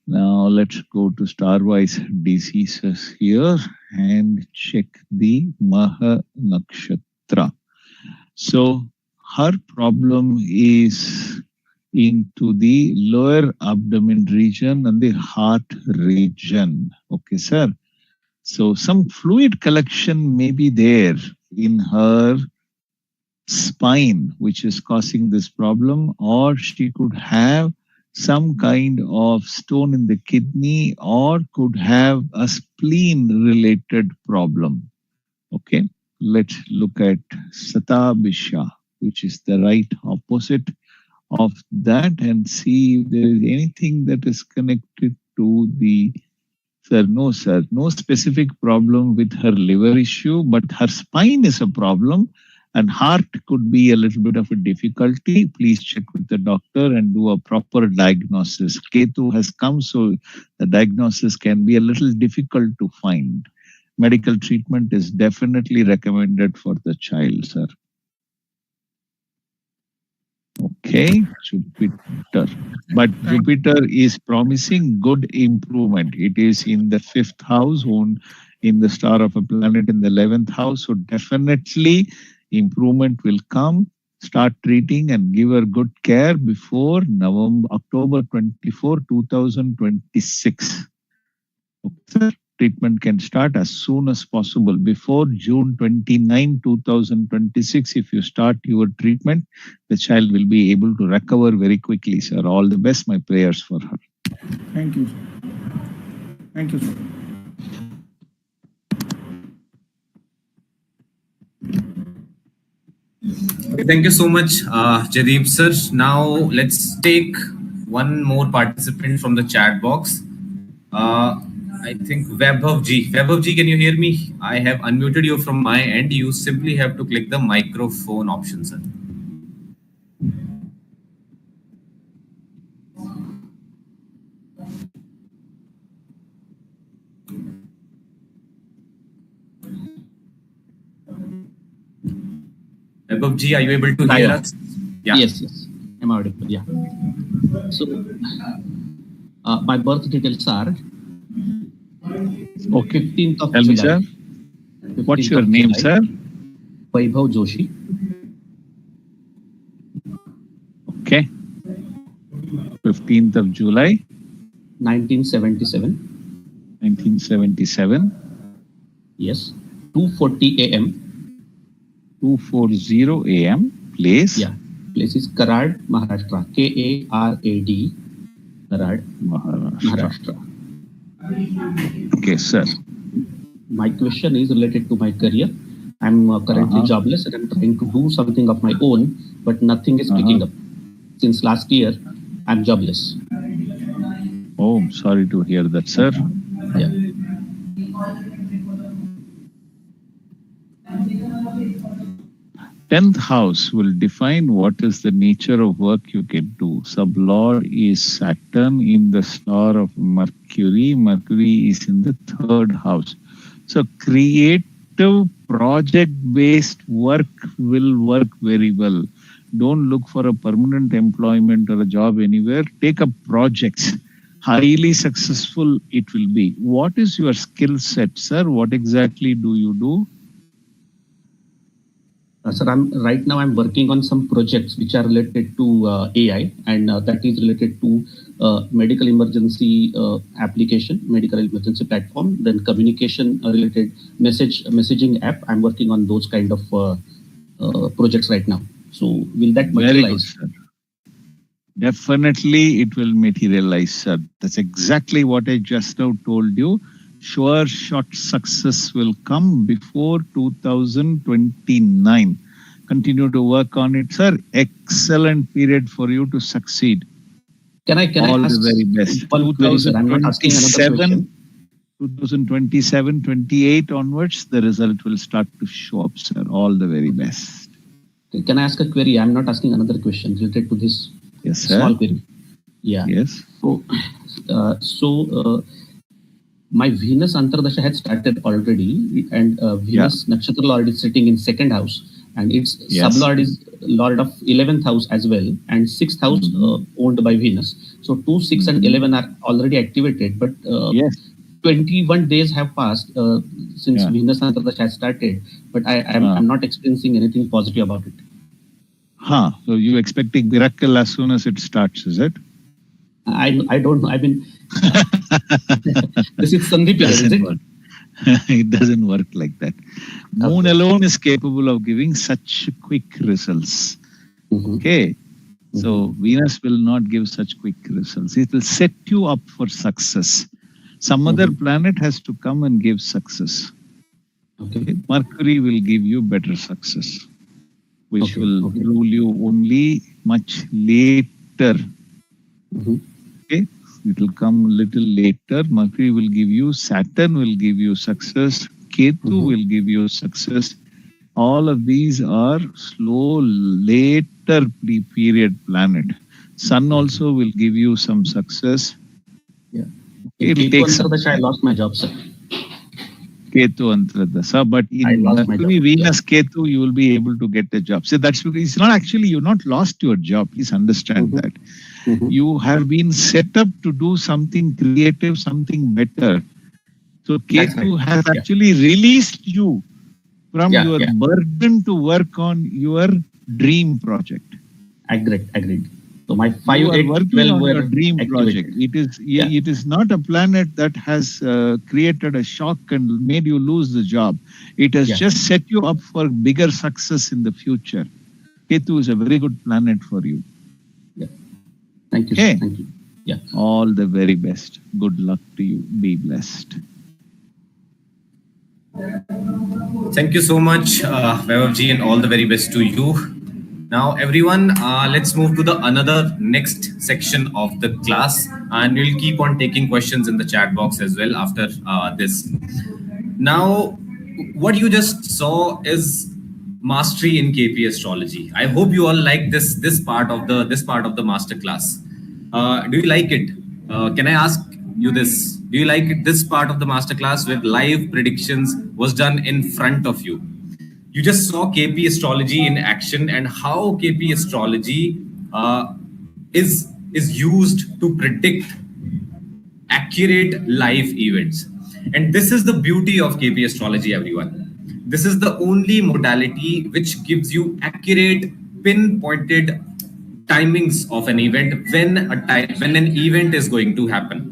Now let's go to star-wise diseases here and check the Maha Nakshatra. So her problem is into the lower abdomen region and the heart region. Okay, sir. So some fluid collection may be there in her spine, which is causing this problem, or she could have some kind of stone in the kidney or could have a spleen related problem. Okay, let's look at Satabisha, which is the right opposite of that, and see if there is anything that is connected to the sir. No, sir, no specific problem with her liver issue, but her spine is a problem and heart could be a little bit of a difficulty. Please check with the doctor and do a proper diagnosis. Ketu has come, so the diagnosis can be a little difficult to find. Medical treatment is definitely recommended for the child, sir. Okay, Jupiter. But Jupiter is promising good improvement. It is in the 5th house, in the star of a planet in the 11th house. So definitely improvement will come. Start treating and give her good care before October 24, 2026. Okay. Treatment can start as soon as possible before June 29, 2026. If you start your treatment, the child will be able to recover very quickly, sir. All the best. My prayers for her. Thank you, sir. Thank you, sir. Okay, thank you so much, Jadeep sir. Now let's take one more participant from the chat box. I think Vaibhav ji. Vaibhav ji, can you hear me? I have unmuted you from my end. You simply have to click the microphone option, sir. Vaibhav ji, are you able to hear us? Yeah. Yes, I'm audible. Yeah. So, my birth details are okay. 15th of Tell July. me, sir. What's your name, sir? Vaibhav Joshi. Okay. 15th of July. 1977. 1977. Yes. 2:40 a.m. 2:40 a.m. Place? Yeah. Place is Karad, Maharashtra. Karad. Karad, Maharashtra. Okay, sir. My question is related to my career. I'm currently jobless and I'm trying to do something of my own, but nothing is picking up. Since last year, I'm jobless. Oh, I'm sorry to hear that, sir. Yeah. Tenth house will define what is the nature of work you can do. Sublord is Saturn in the star of Mercury. Mercury is in the 3rd house. So creative project-based work will work very well. Don't look for a permanent employment or a job anywhere. Take up projects. Highly successful it will be. What is your skill set, sir? What exactly do you do? Sir, right now I'm working on some projects which are related to AI, and that is related to medical emergency application, medical emergency platform, then communication related messaging app. I'm working on those kind of projects right now. So will that materialize? Very good, sir. Definitely it will materialize, sir. That's exactly what I just now told you. Sure shot success will come before 2029. Continue to work on it, sir. Excellent period for you to succeed. Can I all ask the very best. one query, sir? I'm not asking another question. 2027, 28 onwards, the result will start to show up, sir. All the very best. Can I ask a query? I'm not asking another question related to this. Yes, sir. Small query. Yeah. Yes. So, my Venus Antardasha had started already, and Venus Nakshatra already sitting in 2nd house. and its Yes. sublord is lord of 11th house as well, and 6th house owned by Venus. So 2, 6, and 11 are already activated, but Yes. 21 days have passed since Venus Antardash has started, but I'm not experiencing anything positive about it. So you expecting miracle as soon as it starts, is it? I don't know. I mean, this is Sandhi period, is it? It doesn't work like that. Moon alone is capable of giving such quick results. Okay. So Venus will not give such quick results. It will set you up for success. Some other planet has to come and give success. Okay. Mercury will give you better success, which will rule you only much later. Okay, it will come a little later. Mercury will give you, Saturn will give you success, Ketu will give you success. All of these are slow, later period planet. Sun also will give you some success. Yeah. It will take some I lost my job, sir. Ketu Antradasa, but in Mercury, Venus, Ketu, you will be able to get a job. So that's because it's not actually, you've not lost your job. Please understand that. You have been set up to do something creative, something better. So Ketu has actually released you from your burden to work on your dream project. Agreed. So my 5, you 8, are working 12 on were your dream activated. project. It is not a planet that has created a shock and made you lose the job. It has just set you up for bigger success in the future. Ketu is a very good planet for you. Yeah. Thank you. Okay. Thank you. Yeah. All the very best. Good luck to you. Be blessed. Thank you so much, Vaibhavji, and all the very best to you. Now, everyone, let's move to the another next section of the class, and we'll keep on taking questions in the chat box as well after this. Now, what you just saw is mastery in KP astrology. I hope you all like this part of the master class. Do you like it? Can I ask you this? Do you like this part of the master class where live predictions was done in front of you? You just saw KP astrology in action and how KP astrology is used to predict accurate life events. And this is the beauty of KP astrology, everyone. This is the only modality which gives you accurate, pinpointed timings of an event when an event is going to happen.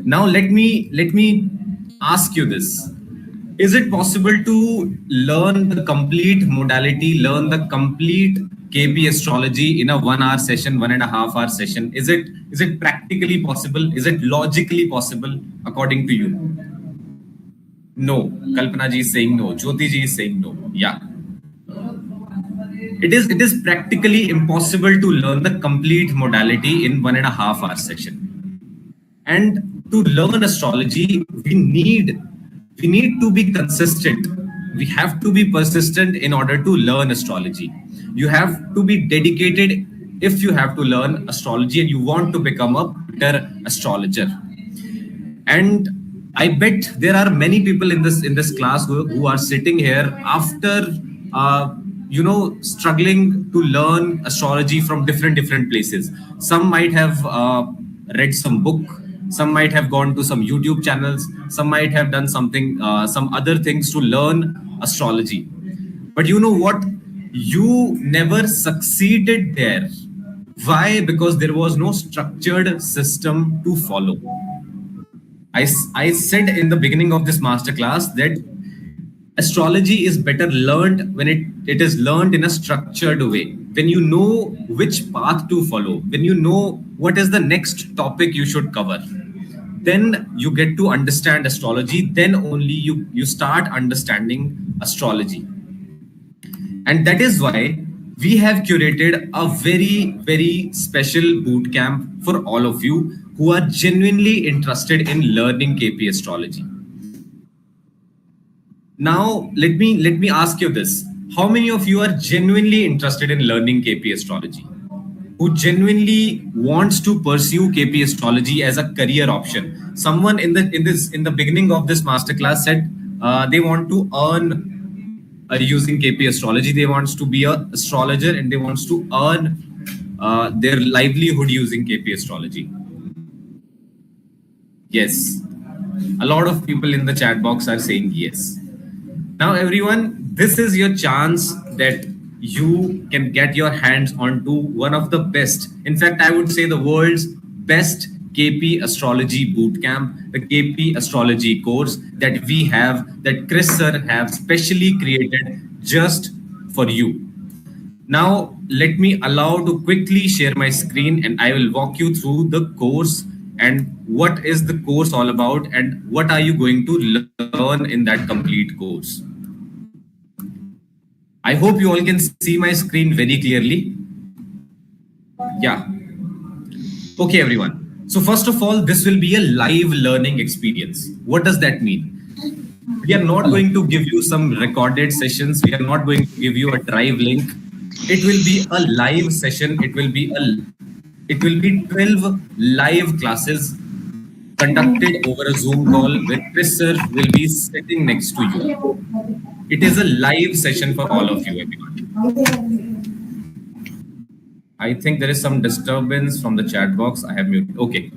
Now let me ask you this. Is it possible to learn the complete modality, learn the complete KP astrology in a 1 hour session, 1.5 hour session? Is it practically possible? Is it logically possible according to you? No. Kalpana ji is saying no. Jyoti ji is saying no. Yeah. It is practically impossible to learn the complete modality in 1.5 hour session. And to learn astrology, we need to be consistent. We have to be persistent in order to learn astrology. You have to be dedicated if you have to learn astrology and you want to become a better astrologer. And I bet there are many people in this class who are sitting here after struggling to learn astrology from different places. Some might have read some book. Some might have gone to some YouTube channels. Some might have done something, some other things to learn astrology. But you know what? You never succeeded there. Why? Because there was no structured system to follow. I said in the beginning of this masterclass that astrology is better learned when it is learned in a structured way. When you know which path to follow, when you know what is the next topic you should cover, then you get to understand astrology. Then only you start understanding astrology. And that is why we have curated a very, very special boot camp for all of you who are genuinely interested in learning KP astrology. Now, let me ask you this. How many of you are genuinely interested in learning KP astrology? Who genuinely wants to pursue KP astrology as a career option? Someone in the beginning of this masterclass said they want to earn using KP astrology. They wants to be a astrologer and they wants to earn their livelihood using KP astrology. Yes. A lot of people in the chat box are saying yes. Now, everyone, this is your chance that you can get your hands onto one of the best. In fact, I would say the world's best KP astrology bootcamp, the KP astrology course that we have, that Chris sir have specially created just for you. Now, let me allow to quickly share my screen and I will walk you through the course and what is the course all about and what are you going to learn in that complete course. I hope you all can see my screen very clearly. Yeah. Okay, everyone. So first of all, this will be a live learning experience. What does that mean? We are not going to give you some recorded sessions. We are not going to give you a drive link. It will be a live session. It will be 12 live classes conducted over a Zoom call with Chris sir will be sitting next to you. It is a live session for all of you, everyone. I think there is some disturbance from the chat box. I have muted. Okay.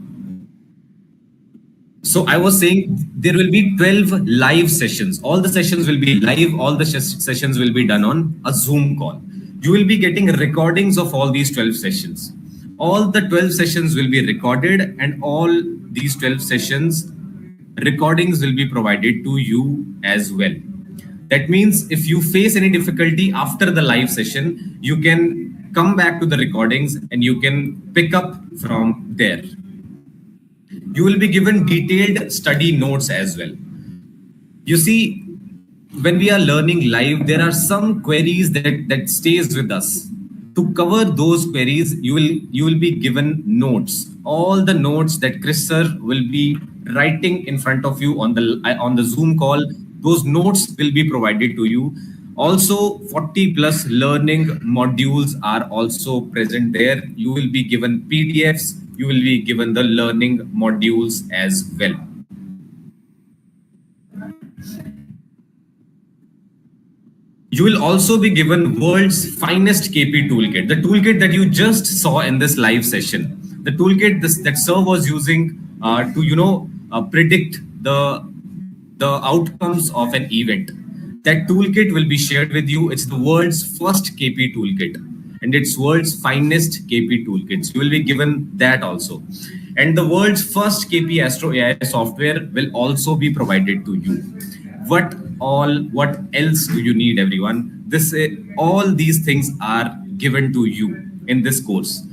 So I was saying there will be 12 live sessions. All the sessions will be live. All the sessions will be done on a Zoom call. You will be getting recordings of all these 12 sessions. All the 12 sessions will be recorded and all these 12 sessions recordings will be provided to you as well. That means if you face any difficulty after the live session, you can come back to the recordings and you can pick up from there. You will be given detailed study notes as well. You see, when we are learning live, there are some queries that stays with us. To cover those queries, you will be given notes. All the notes that Chris sir will be writing in front of you on the Zoom call, those notes will be provided to you. Also, 40 plus learning modules are also present there. You will be given PDFs. You will be given the learning modules as well. You will also be given world's finest KP toolkit, the toolkit that you just saw in this live session. The toolkit that sir was using to predict the outcomes of an event. That toolkit will be shared with you. It's the world's first KP toolkit and it's world's finest KP toolkits. You will be given that also. And the world's first KP Astro AI software will also be provided to you. What else do you need, everyone? All these things are given to you in this course.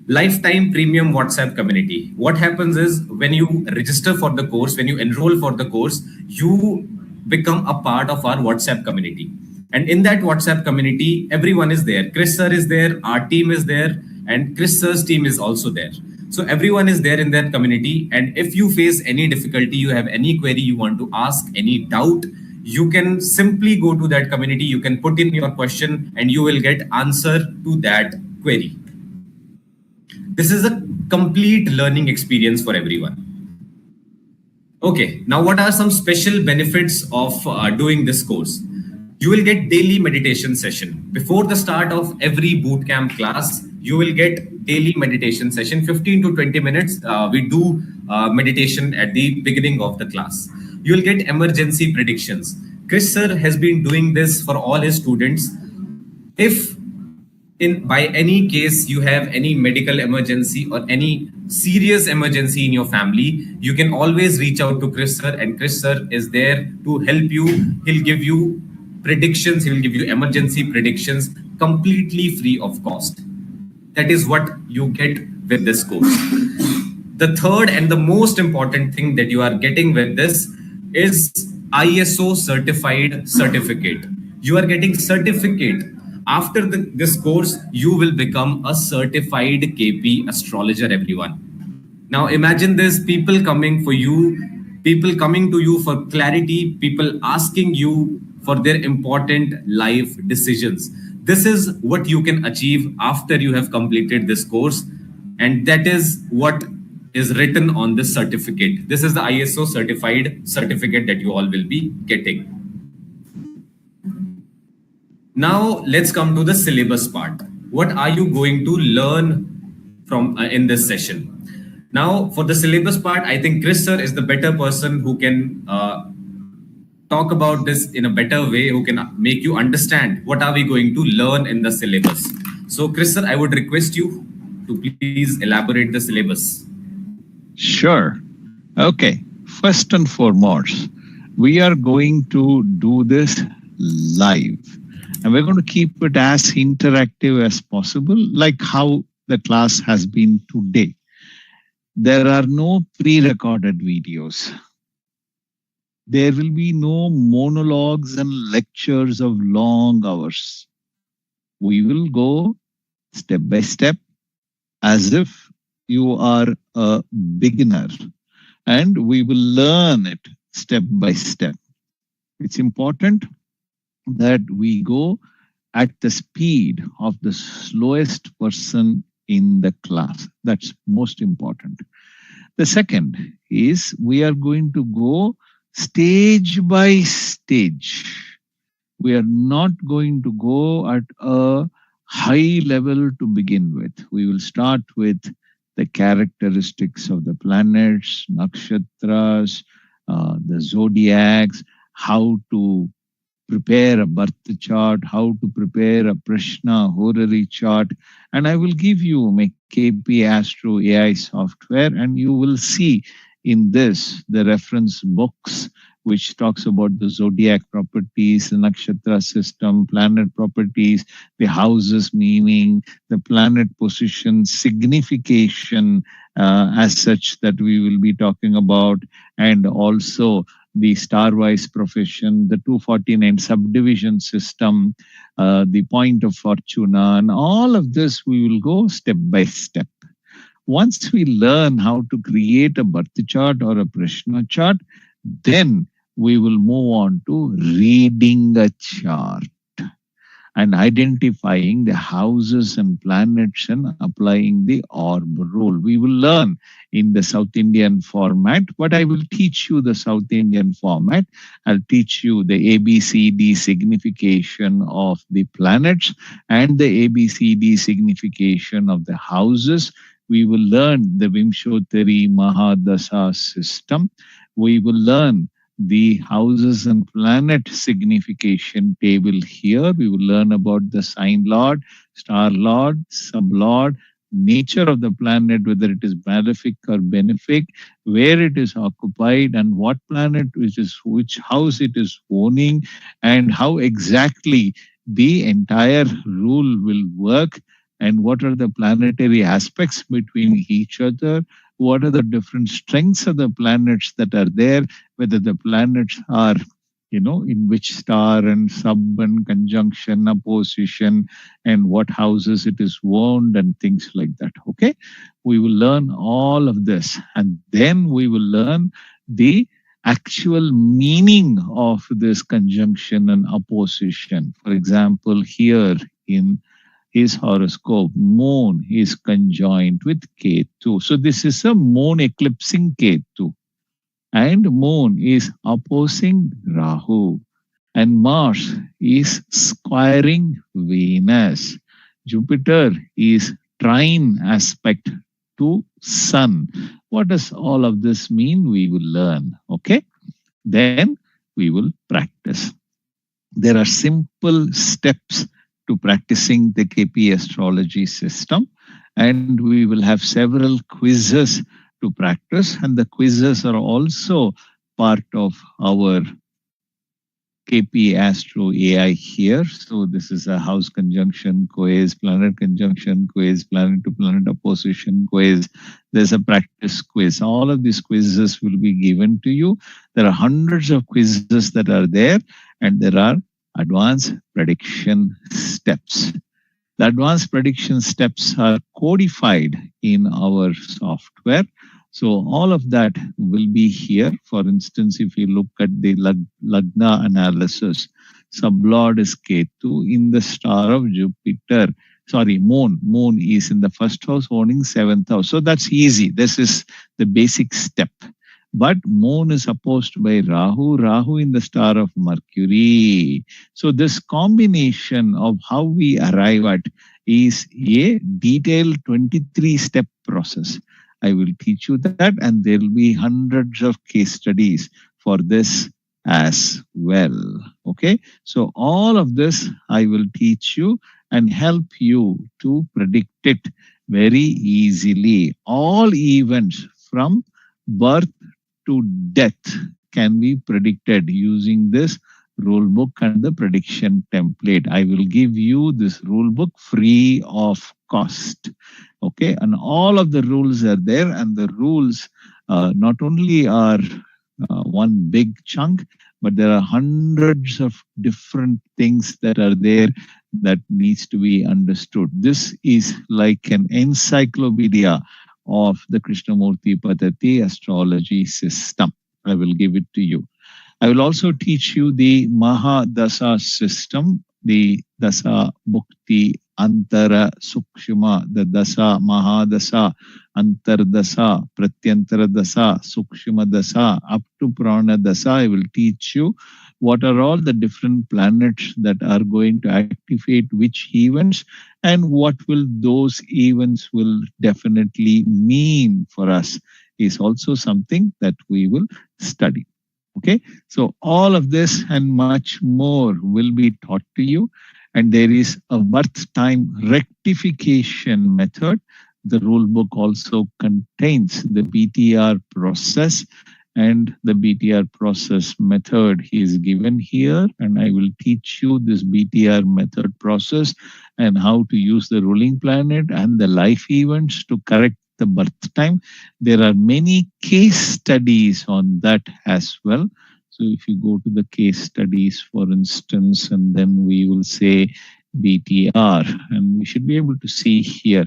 Lifetime premium WhatsApp community. What happens is when you register for the course, when you enroll for the course, you become a part of our WhatsApp community. And in that WhatsApp community, everyone is there. Chris sir is there, our team is there, and Chris sir's team is also there. So everyone is there in that community. And if you face any difficulty, you have any query you want to ask, any doubt, you can simply go to that community. You can put in your question and you will get answer to that query. This is a complete learning experience for everyone. Okay, now what are some special benefits of doing this course? You will get daily meditation session. Before the start of every bootcamp class, you will get daily meditation session, 15 to 20 minutes. We do meditation at the beginning of the class. You will get emergency predictions. Chris sir has been doing this for all his students. If by any case you have any medical emergency or any serious emergency in your family, you can always reach out to Chris sir, and Chris sir is there to help you. He'll give you predictions, he will give you emergency predictions completely free of cost. That is what you get with this course. The third and the most important thing that you are getting with this is ISO certified certificate. You are getting certificate. After this course, you will become a certified KP astrologer, everyone. Now imagine this, people coming to you for clarity, people asking you for their important life decisions. This is what you can achieve after you have completed this course. And that is what is written on this certificate. This is the ISO certified certificate that you all will be getting. Now let's come to the syllabus part. What are you going to learn from in this session? Now, for the syllabus part, I think Chris sir is the better person who can talk about this in a better way, who can make you understand what are we going to learn in the syllabus. So, Chris sir, I would request you to please elaborate the syllabus. Sure. Okay. First and foremost, we are going to do this live. And we're going to keep it as interactive as possible, like how the class has been today. There are no pre-recorded videos. There will be no monologues and lectures of long hours. We will go step by step as if you are a beginner, and we will learn it step by step. It's important that we go at the speed of the slowest person in the class. That's most important. The second is we are going to go stage by stage. We are not going to go at a high level to begin with. We will start with the characteristics of the planets, nakshatras, the zodiacs, how to prepare a birth chart, how to prepare a Prashna horary chart. And I will give you my KP Astro AI software, and you will see in this the reference books which talks about the zodiac properties, the nakshatra system, planet properties, the houses meaning, the planet position, signification as such that we will be talking about, and also the star-wise profession, the 249 subdivision system, the point of fortuna, and all of this we will go step by step. Once we learn how to create a birth chart or a Prashna chart, then we will move on to reading a chart and identifying the houses and planets and applying the orb rule. We will learn in the South Indian format, but I will teach you the South Indian format. I'll teach you the ABCD signification of the planets and the ABCD signification of the houses. We will learn the Vimshottari Mahadasa system. We will learn the houses and planet signification table here. We will learn about the sign lord, star lord, sub lord, nature of the planet, whether it is malefic or benefic, where it is occupied, and what planet which house it is owning, and how exactly the entire rule will work, and what are the planetary aspects between each other, what are the different strengths of the planets that are there, whether the planets are, in which star and sub and conjunction, opposition, and what houses it is owned, and things like that. Okay, we will learn all of this, and then we will learn the actual meaning of this conjunction and opposition. For example, here in his horoscope, moon is conjoined with Ketu. So this is a moon eclipsing Ketu. And moon is opposing Rahu. And Mars is squaring Venus. Jupiter is trine aspect to Sun. What does all of this mean? We will learn. Okay? Then we will practice. There are simple steps to practicing the KP astrology system, and we will have several quizzes to practice, and the quizzes are also part of our KP Astro AI here. So this is a house conjunction quiz, planet conjunction quiz, planet to planet opposition quiz. There's a practice quiz. All of these quizzes will be given to you. There are hundreds of quizzes that are there, and there are advanced prediction steps. The advanced prediction steps are codified in our software. So all of that will be here. For instance, if you look at the Lagna analysis, sublord is Ketu in the star of Jupiter. Sorry, moon. Moon is in the first house owning seventh house. So that's easy. This is the basic step. But moon is opposed by Rahu, Rahu in the star of Mercury. So this combination of how we arrive at is a detailed 23-step process. I will teach you that, and there will be hundreds of case studies for this as well. Okay, so all of this I will teach you and help you to predict it very easily. All events from birth to death can be predicted using this rule book and the prediction template. I will give you this rule book free of cost. Okay, and all of the rules are there, and the rules not only are one big chunk, but there are hundreds of different things that are there that needs to be understood. This is like an encyclopedia of the Krishnamurti Paddhati astrology system. I will give it to you. I will also teach you the Mahadasa system, the Dasa Bhukti Antara Sukshma, the Dasa Mahadasa, Antardasa, Pratyantara Dasa, Sukshma Dasa, up to Prana Dasa. I will teach you what are all the different planets that are going to activate which events, and what will those events will definitely mean for us is also something that we will study. Okay, so all of this and much more will be taught to you, and there is a birth time rectification method. The rule book also contains the BTR process, and the BTR process method is given here, and I will teach you this BTR method process and how to use the ruling planet and the life events to correct the birth time. There are many case studies on that as well. So if you go to the case studies, for instance, and then we will say BTR, and we should be able to see here,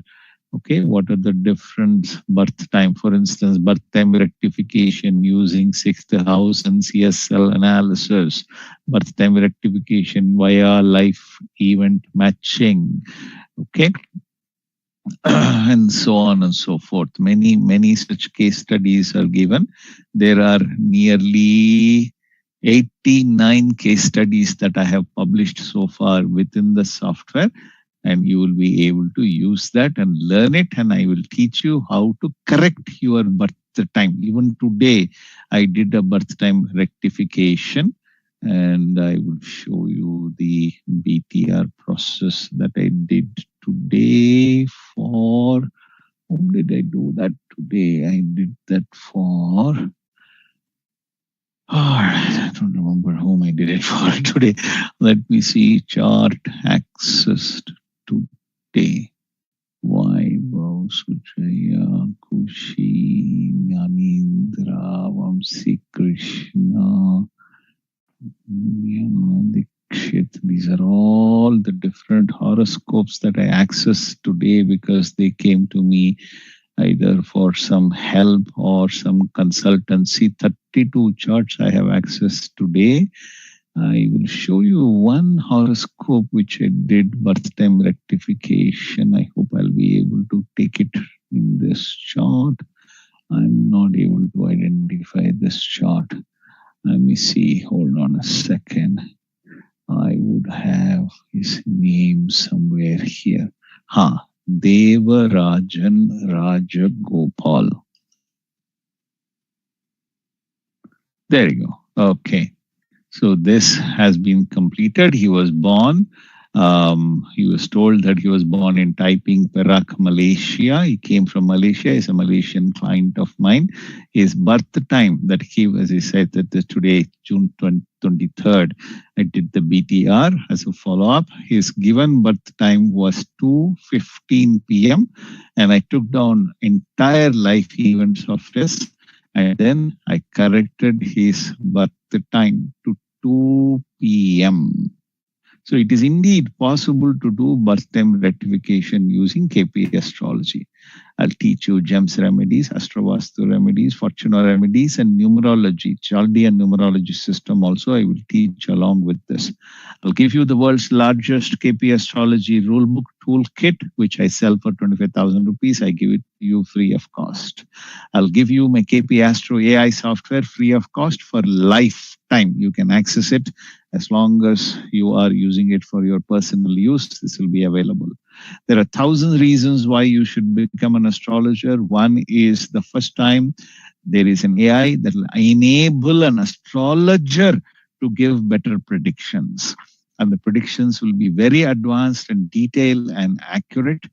okay, what are the different birth time. For instance, birth time rectification using 6th house and CSL analysis, birth time rectification via life event matching, okay, and so on and so forth. Many such case studies are given. There are nearly 89 case studies that I have published so far within the software, and you will be able to use that and learn it, and I will teach you how to correct your birth time. Even today, I did a birth time rectification, and I will show you the BTR process that I did today for, whom did I do that today? I did that for, I don't remember whom I did it for today. Let me see, chart accessed today. Vaibhav, Sujaya, Kushi, Yanindra, Vamsi Krishna, Dikshit. These are all the different horoscopes that I accessed today because they came to me either for some help or some consultancy. 32 charts I have accessed today. I will show you one horoscope which I did birth time rectification. I hope I'll be able to take it in this chart. I'm not able to identify this chart. Let me see. Hold on a second. I would have his name somewhere here. Devarajan Rajagopal. There you go. Okay. So this has been completed. He was born. He was told that he was born in Taiping, Perak, Malaysia. He came from Malaysia. He's a Malaysian client of mine. His birth time that he, as he said, that today, June 23rd, I did the BTR as a follow-up. His given birth time was 2:15 p.m. and I took down entire life events of his, and then I corrected his birth time to 2 p.m. So it is indeed possible to do birth time rectification using KP astrology. I'll teach you gems remedies, astrovastu remedies, fortuna remedies, and numerology, Chaldean numerology system also I will teach along with this. I'll give you the world's largest KP astrology rulebook toolkit, which I sell for 25,000 rupees. I give it to you free of cost. I'll give you my KP Astro AI software free of cost for lifetime. You can access it as long as you are using it for your personal use. This will be available. There are 1,000 reasons why you should become an astrologer. One is the first time there is an AI that will enable an astrologer to give better predictions. And the predictions will be very advanced and detailed and accurate.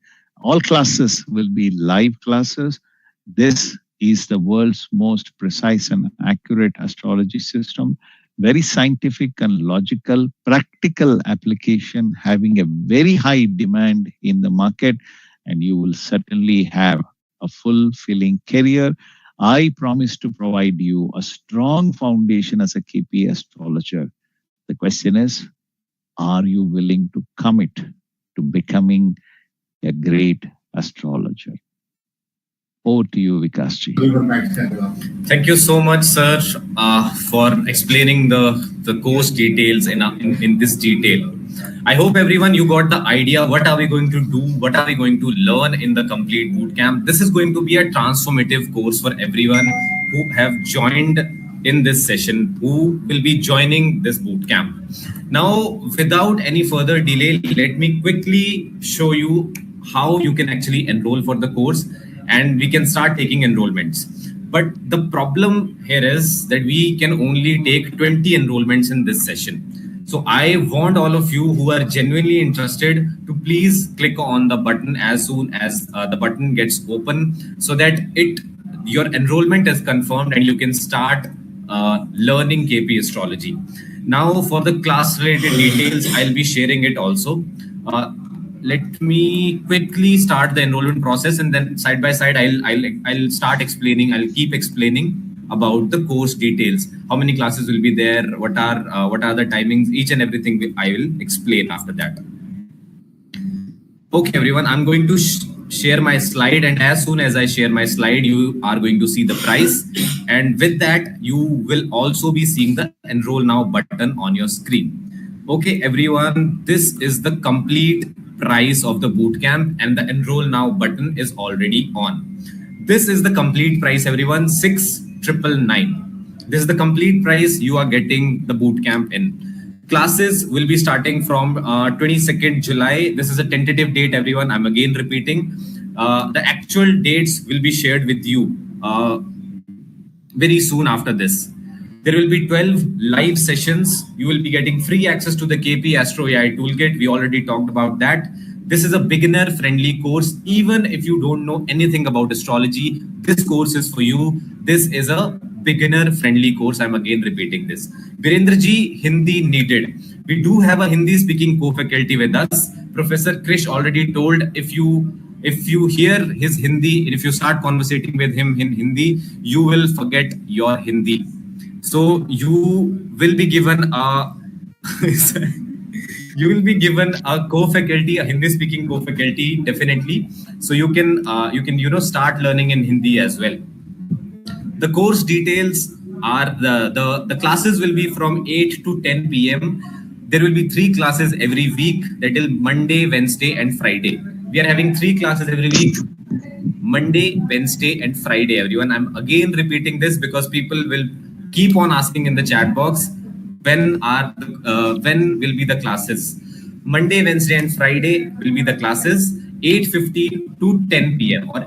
All classes will be live classes. This is the world's most precise and accurate astrology system. Very scientific and logical, practical application, having a very high demand in the market, and you will certainly have a fulfilling career. I promise to provide you a strong foundation as a KP astrologer. The question is, are you willing to commit to becoming a great astrologer? Over to you, Vikasji. Thank you so much, sir, for explaining the course details in this detail. I hope everyone, you got the idea. What are we going to do? What are we going to learn in the complete bootcamp? This is going to be a transformative course for everyone who have joined in this session, who will be joining this bootcamp. Now, without any further delay, let me quickly show you how you can actually enroll for the course, and we can start taking enrollments. But the problem here is that we can only take 20 enrollments in this session. So I want all of you who are genuinely interested to please click on the button as soon as the button gets open, so that your enrollment is confirmed and you can start learning KP astrology. Now, for the class related details, I'll be sharing it also. Let me quickly start the enrollment process, and then side by side, I'll start explaining. I'll keep explaining about the course details. How many classes will be there? What are the timings? Each and everything I will explain after that. Okay, everyone, I'm going to share my slide, and as soon as I share my slide, you are going to see the price, and with that, you will also be seeing the enroll now button on your screen. Okay, everyone, this is the complete price of the bootcamp, and the enroll now button is already on. This is the complete price, everyone, 6,999. This is the complete price you are getting the bootcamp in. Classes will be starting from 22nd July. This is a tentative date, everyone. I'm again repeating. The actual dates will be shared with you very soon after this. There will be 12 live sessions. You will be getting free access to the KP Astro AI Toolkit. We already talked about that. This is a beginner-friendly course. Even if you don't know anything about astrology, this course is for you. This is a beginner-friendly course. I'm again repeating this. Virendra ji, Hindi needed. We do have a Hindi-speaking co-faculty with us. Professor Krish already told, if you hear his Hindi, if you start conversating with him in Hindi, you will forget your Hindi. So you will be given a co-faculty, a Hindi-speaking co-faculty, definitely. So you can start learning in Hindi as well. The course details are the classes will be from 8 to 10 p.m. There will be 3 classes every week. That is Monday, Wednesday, and Friday. We are having 3 classes every week. Monday, Wednesday, and Friday, everyone. I'm again repeating this because people will keep on asking in the chat box, when will be the classes? Monday, Wednesday, and Friday will be the classes, 8:15 to 10 p.m. or